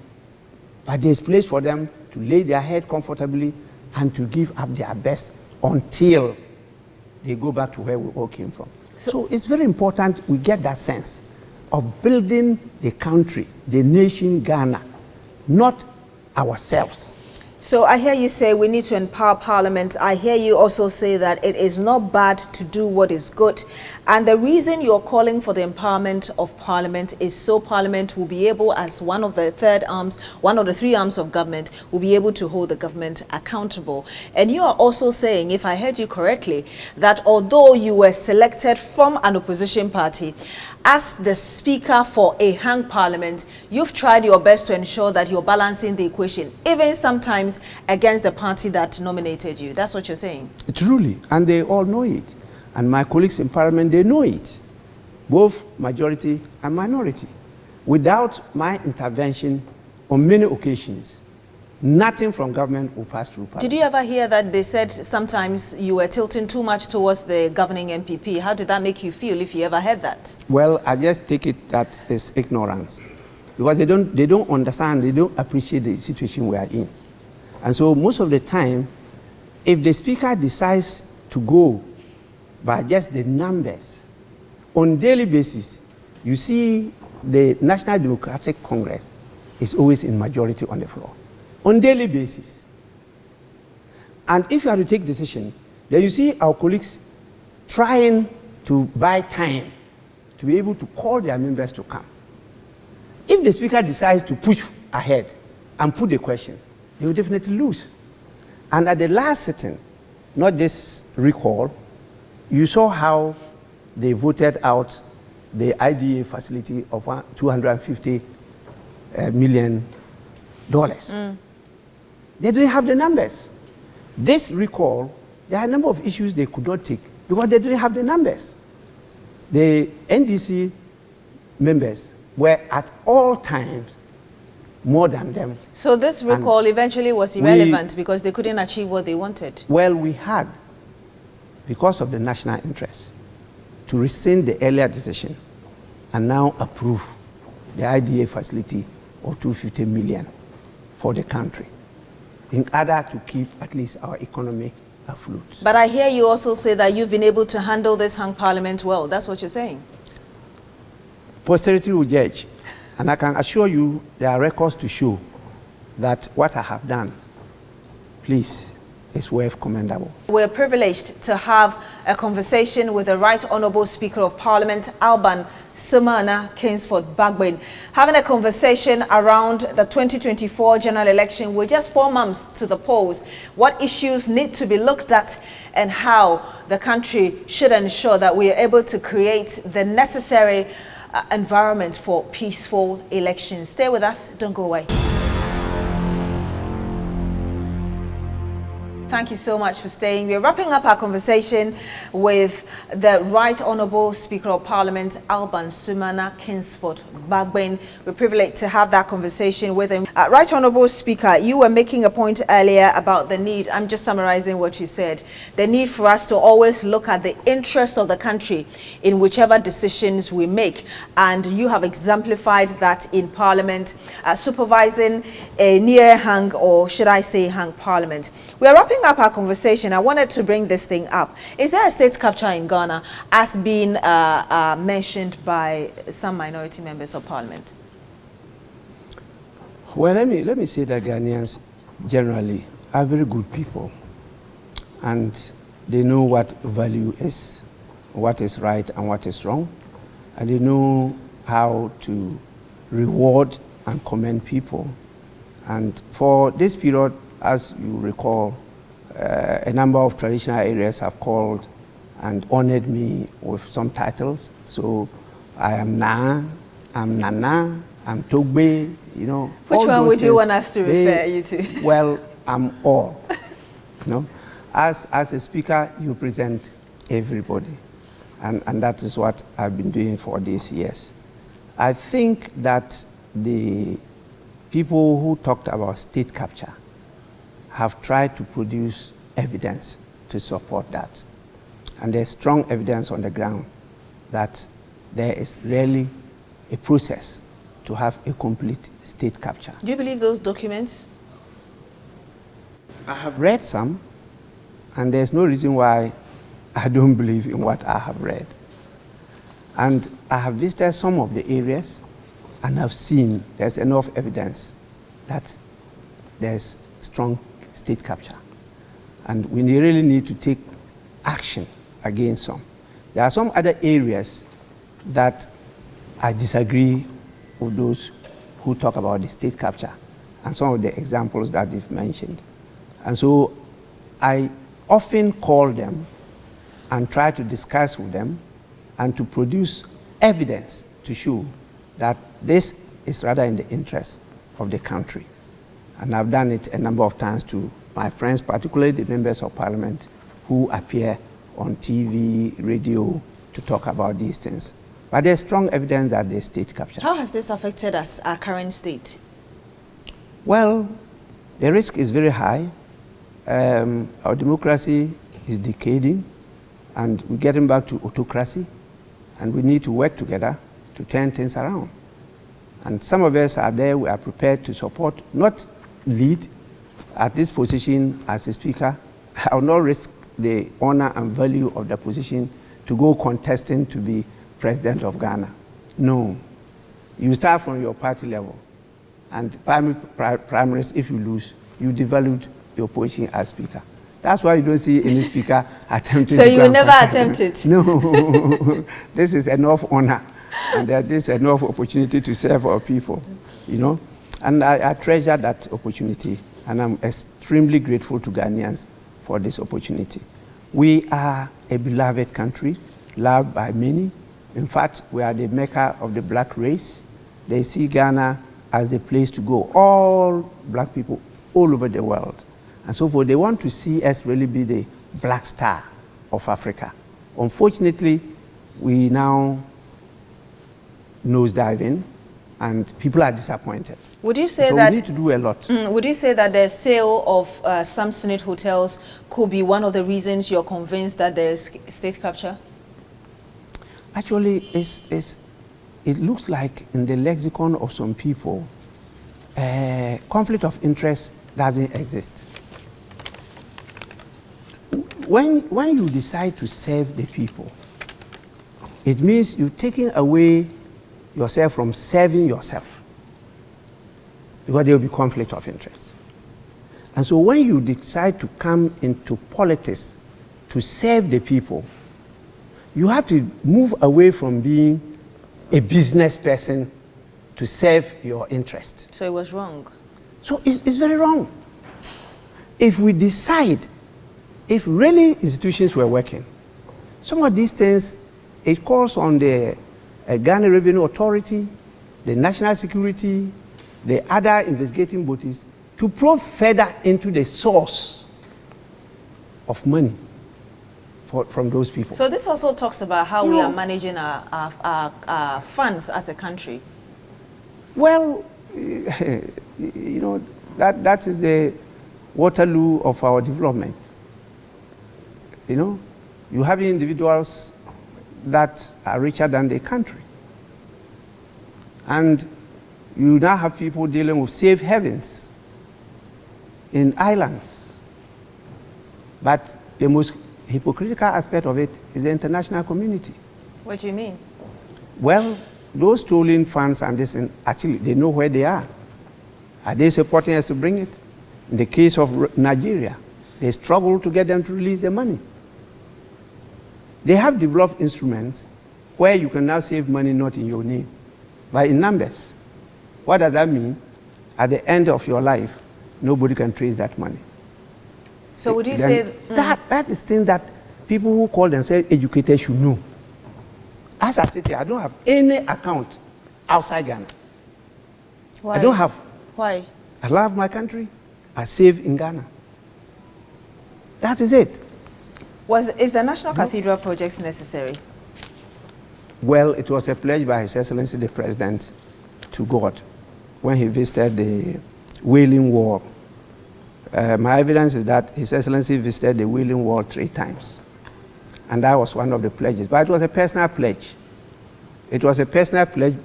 But there's place for them to lay their head comfortably and to give up their best until they go back to where we all came from. So it's very important we get that sense of building the country, the nation Ghana, not ourselves. So I hear you say we need to empower Parliament. I hear you also say that it is not bad to do what is good. And the reason you're calling for the empowerment of Parliament is so Parliament will be able, as one of the three arms of government, will be able to hold the government accountable. And you are also saying, if I heard you correctly, that although you were selected from an opposition party as the speaker for a hung Parliament, you've tried your best to ensure that you're balancing the equation, even sometimes against the party that nominated you. That's what you're saying? Truly, and they all know it. And my colleagues in Parliament, they know it, both majority and minority. Without my intervention on many occasions, nothing from government will pass through Parliament. Did you ever hear that they said sometimes you were tilting too much towards the governing MPP? How did that make you feel, if you ever heard that? Well, I just take it that it's ignorance, because they don't understand, they don't appreciate the situation we are in. And so most of the time, if the speaker decides to go by just the numbers, on daily basis, you see the National Democratic Congress is always in majority on the floor, on daily basis. And if you have to take decision, then you see our colleagues trying to buy time to be able to call their members to come. If the speaker decides to push ahead and put the question, they will definitely lose. And at the last sitting, not this recall, you saw how they voted out the IDA facility of $250 million. They didn't have the numbers. This recall, there are a number of issues they could not take because they didn't have the numbers. The NDC members were at all times more than them. So this recall eventually was irrelevant because they couldn't achieve what they wanted? Well, we had, because of the national interest, to rescind the earlier decision and now approve the IDA facility of $250 million for the country in order to keep at least our economy afloat. But I hear you also say that you've been able to handle this hung Parliament well. That's what you're saying? Posterity will judge. And I can assure you there are records to show that what I have done, please, is worth commendable. We're privileged to have a conversation with the Right Honourable Speaker of Parliament, Alban Bagbin, having a conversation around the 2024 general election. We're just 4 months to the polls. What issues need to be looked at and how the country should ensure that we are able to create the necessary environment for peaceful elections. Stay with us, don't go away. Thank you so much for staying. We're wrapping up our conversation with the Right Honourable Speaker of Parliament, Alban Bagbin. We're privileged to have that conversation with him. Right Honourable Speaker, you were making a point earlier about the need, I'm just summarising what you said, the need for us to always look at the interest of the country in whichever decisions we make. And you have exemplified that in Parliament, supervising a near-hung, or should I say hung Parliament. We are wrapping up our conversation. I wanted to bring this thing up. Is there a state capture in Ghana as being mentioned by some minority members of Parliament? Well, let me say that Ghanaians generally are very good people, and they know what value is, what is right and what is wrong, and they know how to reward and commend people. And for this period, as you recall, a number of traditional areas have called and honored me with some titles. So I am Na, I'm Nana, I'm Togbe, you know. Which one would you want us to refer you to? Well, I'm all. You know, as a speaker, you present everybody. And that is what I've been doing for these years. I think that the people who talked about state capture have tried to produce evidence to support that. And there's strong evidence on the ground that there is really a process to have a complete state capture. Do you believe those documents? I have read some, and there's no reason why I don't believe in what I have read. And I have visited some of the areas and have seen there's enough evidence that there's strong state capture. And we really need to take action against some. There are some other areas that I disagree with those who talk about the state capture and some of the examples that they've mentioned. And so I often call them and try to discuss with them and to produce evidence to show that this is rather in the interest of the country. And I've done it a number of times to my friends, particularly the members of parliament who appear on TV, radio to talk about these things. But there's strong evidence that there's state capture. How has this affected us, our current state? Well, the risk is very high. Our democracy is decaying, and we're getting back to autocracy, and we need to work together to turn things around. And some of us are there, we are prepared to support, not lead. At this position as a speaker, I will not risk the honor and value of the position to go contesting to be president of Ghana. No. You start from your party level, and primaries, if you lose, you devalue your position as speaker. That's why you don't see any speaker attempting so to you will never attempt it? No. This is enough honor, and this is enough opportunity to serve our people, you know. And I treasure that opportunity, and I'm extremely grateful to Ghanaians for this opportunity. We are a beloved country, loved by many. In fact, we are the mecca of the black race. They see Ghana as the place to go. All black people all over the world. And so forth, they want to see us really be the black star of Africa. Unfortunately, we now nosediving, and people are disappointed. Would you say so that we need to do a lot? Would you say that the sale of some Senate hotels could be one of the reasons you're convinced that there's state capture? Actually, it looks like in the lexicon of some people, conflict of interest doesn't exist. When you decide to serve the people, it means you're taking away yourself from serving yourself, because there will be conflict of interest. And so when you decide to come into politics to serve the people, you have to move away from being a business person to serve your interest. So it was wrong? So it's very wrong. If we decide, if really institutions were working, some of these things, it calls on the Ghana Revenue Authority, the National Security, the other investigating bodies to probe further into the source of money from those people. So this also talks about how we are managing our funds as a country. Well, you know, that is the Waterloo of our development. You know, you have individuals that are richer than the country. And you now have people dealing with safe havens in islands. But the most hypocritical aspect of it is the international community. What do you mean? Well, those stolen funds and this, actually, they know where they are. Are they supporting us to bring it? In the case of Nigeria, they struggle to get them to release the money. They have developed instruments where you can now save money not in your name, but in numbers. What does that mean? At the end of your life, nobody can trace that money. So would you say that is thing that people who call themselves educated should know? As I sit here, I don't have any account outside Ghana. Why? I don't have. Why? I love my country. I save in Ghana. That is it. Is the National Cathedral project necessary? Well, it was a pledge by His Excellency the President to God when he visited the Wailing Wall. My evidence is that His Excellency visited the Wailing Wall 3 times. And that was one of the pledges. But it was a personal pledge. It was a personal pledge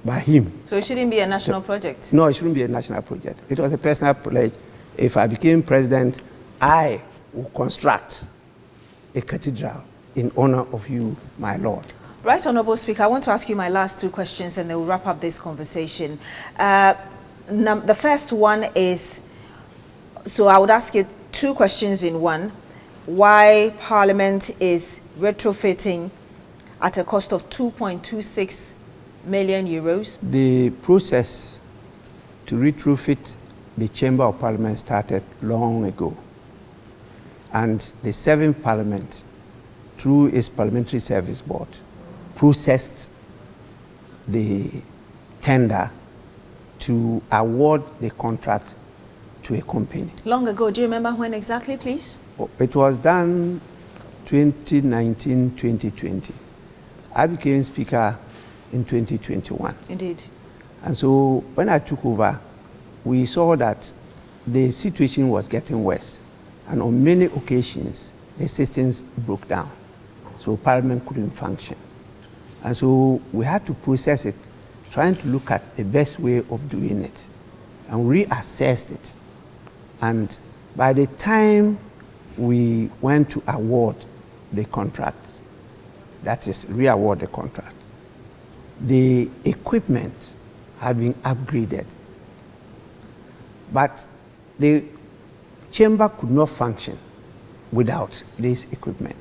by him. So it shouldn't be a national project? No, it shouldn't be a national project. It was a personal pledge. If I became president, I will construct a cathedral in honor of you, my Lord. Right, Honorable Speaker, I want to ask you my last 2 questions and then we'll wrap up this conversation. The first one is, So I would ask you two questions in one. Why Parliament is retrofitting at a cost of 2.26 million euros? The process to retrofit the Chamber of Parliament started long ago. And the 7th Parliament, through its Parliamentary Service Board, processed the tender to award the contract to a company. Long ago. Do you remember when exactly, please? It was done 2019, 2020. I became Speaker in 2021. Indeed. And so when I took over, we saw that the situation was getting worse. And on many occasions, the systems broke down. So Parliament couldn't function. And so we had to process it, trying to look at the best way of doing it. And we reassessed it. And by the time we went to award the contract, that is, re-award the contract, the equipment had been upgraded. But the chamber could not function without this equipment.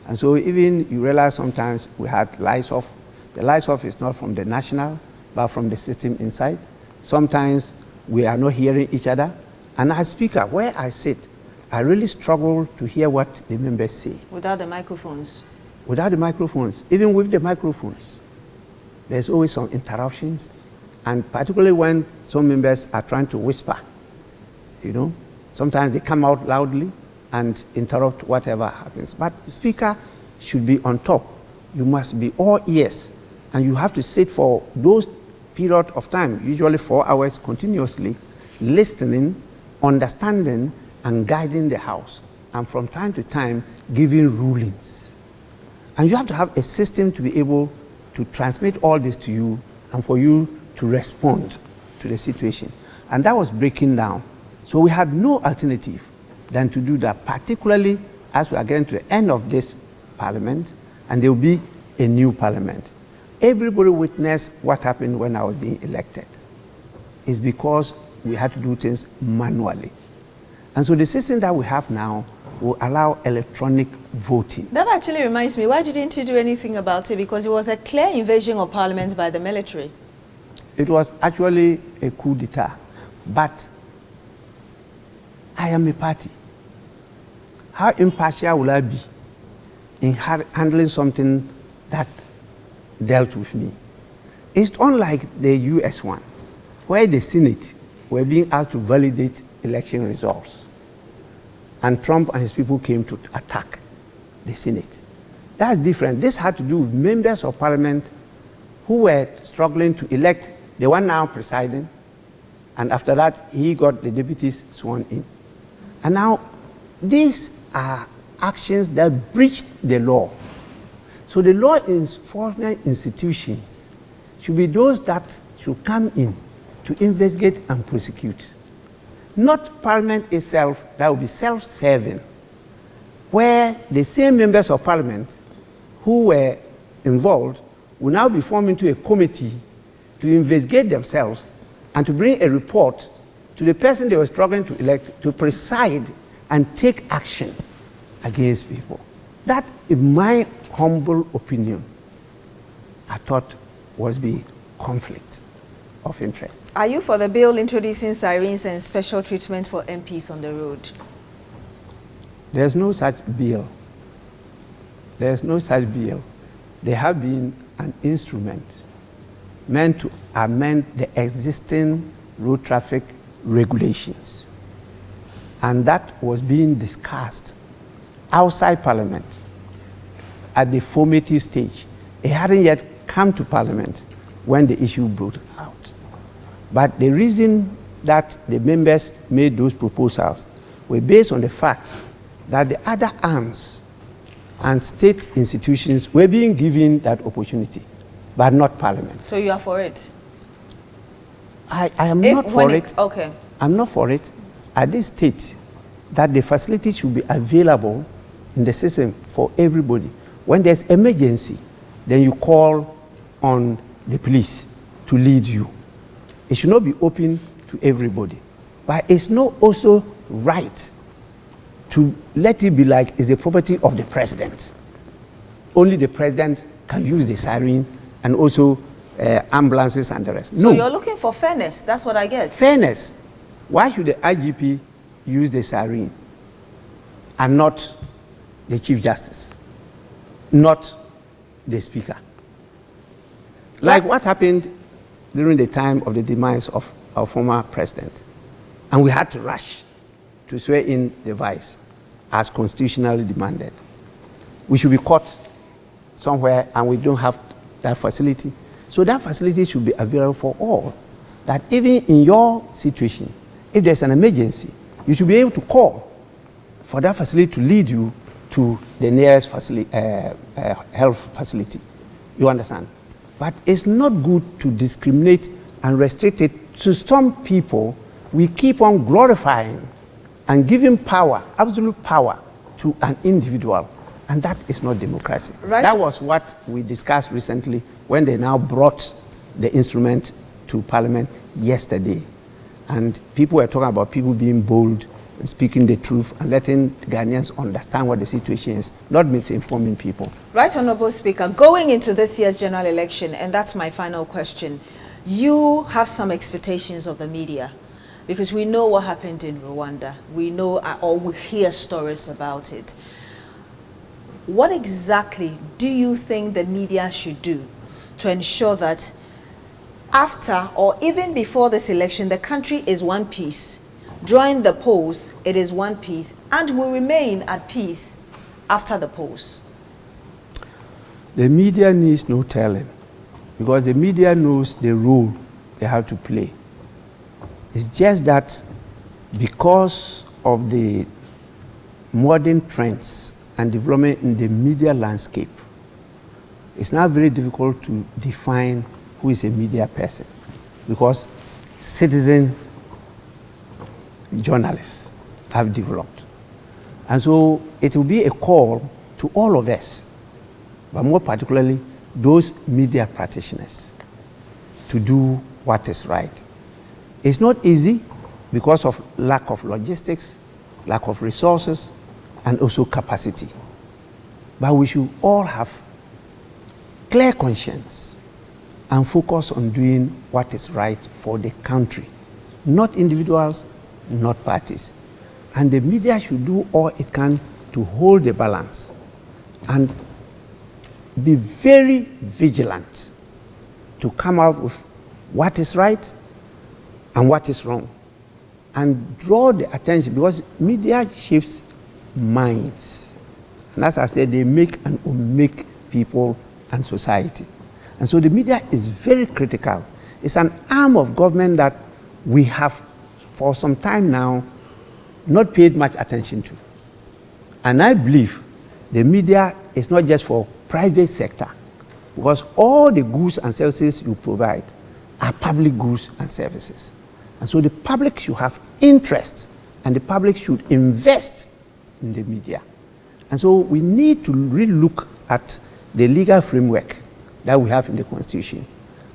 And so even you realize sometimes we had lights off. The lights off is not from the national, but from the system inside. Sometimes we are not hearing each other. And as Speaker, where I sit, I really struggle to hear what the members say. Without the microphones? Without the microphones. Even with the microphones, there's always some interruptions. And particularly when some members are trying to whisper, you know, sometimes they come out loudly and interrupt whatever happens. But the Speaker should be on top. You must be all ears. And you have to sit for those period of time, usually 4 hours continuously, listening, understanding, and guiding the House. And from time to time, giving rulings. And you have to have a system to be able to transmit all this to you and for you to respond to the situation. And that was breaking down. So we had no alternative than to do that, particularly as we are getting to the end of this Parliament, and there will be a new Parliament. Everybody witnessed what happened when I was being elected. It's because we had to do things manually. And so the system that we have now will allow electronic voting. That actually reminds me, why didn't you do anything about it? Because it was a clear invasion of Parliament by the military. It was actually a coup d'etat. But I am a party. How impartial will I be in handling something that dealt with me? It's unlike the US one, where the Senate were being asked to validate election results. And Trump and his people came to attack the Senate. That's different. This had to do with members of Parliament who were struggling to elect the one now presiding, and after that, he got the deputies sworn in. And now, these are actions that breached the law. So the law enforcement institutions should be those that should come in to investigate and prosecute. Not Parliament itself that will be self-serving, where the same members of Parliament who were involved will now be formed into a committee to investigate themselves and to bring a report to the person they were struggling to elect to preside and take action against people. That, in my humble opinion, I thought was the conflict of interest. Are you for the bill introducing sirens and special treatment for MPs on the road? There's no such bill. There's no such bill. There have been an instrument meant to amend the existing road traffic regulations. And that was being discussed outside Parliament at the formative stage. It hadn't yet come to Parliament when the issue broke out. But the reason that the members made those proposals were based on the fact that the other arms and state institutions were being given that opportunity, but not Parliament. So you are for it? I am not for it. Okay. I'm not for it at this stage that the facility should be available in the system for everybody. When there's emergency, then you call on the police to lead you. It should not be open to everybody. But it's not also right to let it be like it's the property of the president. Only the president can use the siren and also ambulances and the rest. So you're looking for fairness, that's what I get. Fairness. Why should the IGP use the siren and not the Chief Justice, not the Speaker? Like what happened during the time of the demise of our former president. And we had to rush to swear in the vice as constitutionally demanded. We should be caught somewhere and we don't have that facility. So that facility should be available for all. That even in your situation, if there's an emergency, you should be able to call for that facility to lead you to the nearest facility, health facility. You understand? But it's not good to discriminate and restrict it to some people. We keep on glorifying and giving power, absolute power, to an individual. And that is not democracy. Right. That was what we discussed recently when they now brought the instrument to Parliament yesterday. And people were talking about people being bold and speaking the truth and letting Ghanaians understand what the situation is, not misinforming people. Right, Honorable Speaker, going into this year's general election, and that's my final question, you have some expectations of the media because we know what happened in Rwanda. We know or we hear stories about it. What exactly do you think the media should do to ensure that after or even before this election, the country is one piece? During the polls, it is one piece, and will remain at peace after the polls. The media needs no telling, because the media knows the role they have to play. It's just that because of the modern trends and development in the media landscape, it's now very difficult to define who is a media person, because citizens, journalists have developed. And so it will be a call to all of us, but more particularly those media practitioners, to do what is right. It's not easy because of lack of logistics, lack of resources, and also capacity. But we should all have clear conscience and focus on doing what is right for the country, not individuals, not parties. And the media should do all it can to hold the balance and be very vigilant to come out with what is right and what is wrong, and draw the attention, because media shapes minds. And as I said, they make and unmake people and society. And so the media is very critical. It's an arm of government that we have for some time now not paid much attention to. And I believe the media is not just for private sector, because all the goods and services you provide are public goods and services. And so the public should have interest, and the public should invest in the media. And so we need to really look at the legal framework that we have in the Constitution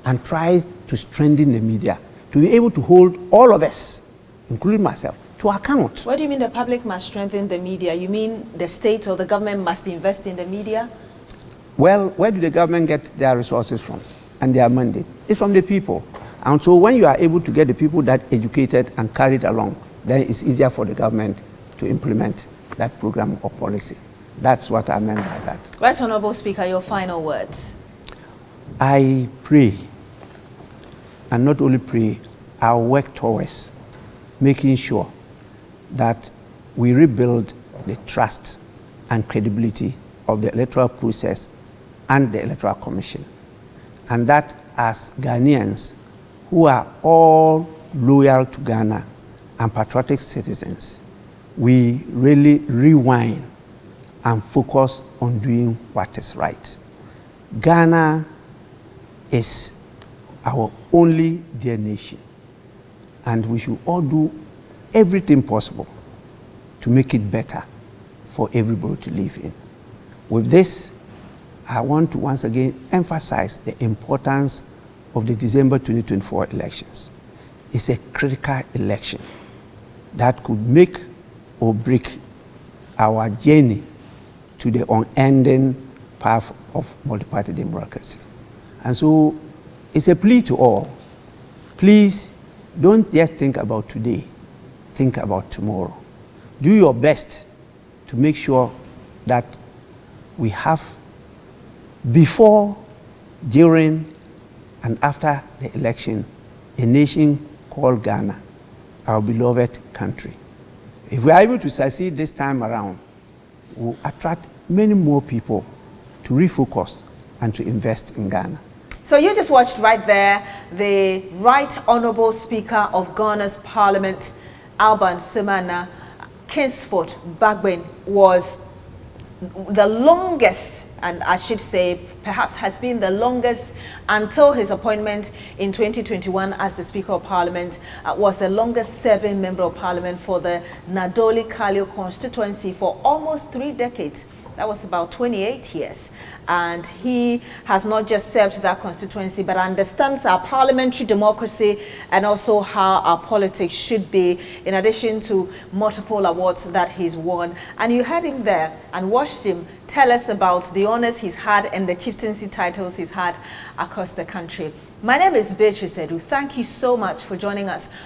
and try to strengthen the media to be able to hold all of us, including myself, to account. What do you mean the public must strengthen the media? You mean the state or the government must invest in the media? Well, where do the government get their resources from and their mandate? It's from the people. And so when you are able to get the people that educated and carried along, then it's easier for the government to implement that program or policy. That's what I meant by that. Right, Honorable Speaker, your final words. I pray, and not only pray, I'll work towards making sure that we rebuild the trust and credibility of the electoral process and the Electoral Commission. And that as Ghanaians who are all loyal to Ghana and patriotic citizens, we really rewind and focus on doing what is right. Ghana is our only dear nation, and we should all do everything possible to make it better for everybody to live in. With this, I want to once again emphasize the importance of the December 2024 elections. It's a critical election. that could make or break our journey to the unending path of multi-party democracy. And so it's a plea to all. Please don't just think about today, think about tomorrow. Do your best to make sure that we have, before, during, and after the election, a nation called Ghana, our beloved country. If we are able to succeed this time around, we'll attract many more people to refocus and to invest in Ghana. So you just watched right there the Right Honourable Speaker of Ghana's Parliament, Alban Bagbin, was the longest, and I should say perhaps has been the longest until his appointment in 2021 as the Speaker of Parliament, was the longest serving Member of Parliament for the Nadoli-Kalio constituency for almost 3 decades. That was about 28 years. And he has not just served that constituency, but understands our parliamentary democracy and also how our politics should be, in addition to multiple awards that he's won. And you heard him there and watched him tell us about the honors he's had and the chieftaincy titles he's had across the country. My name is Beatrice Adu. Thank you so much for joining us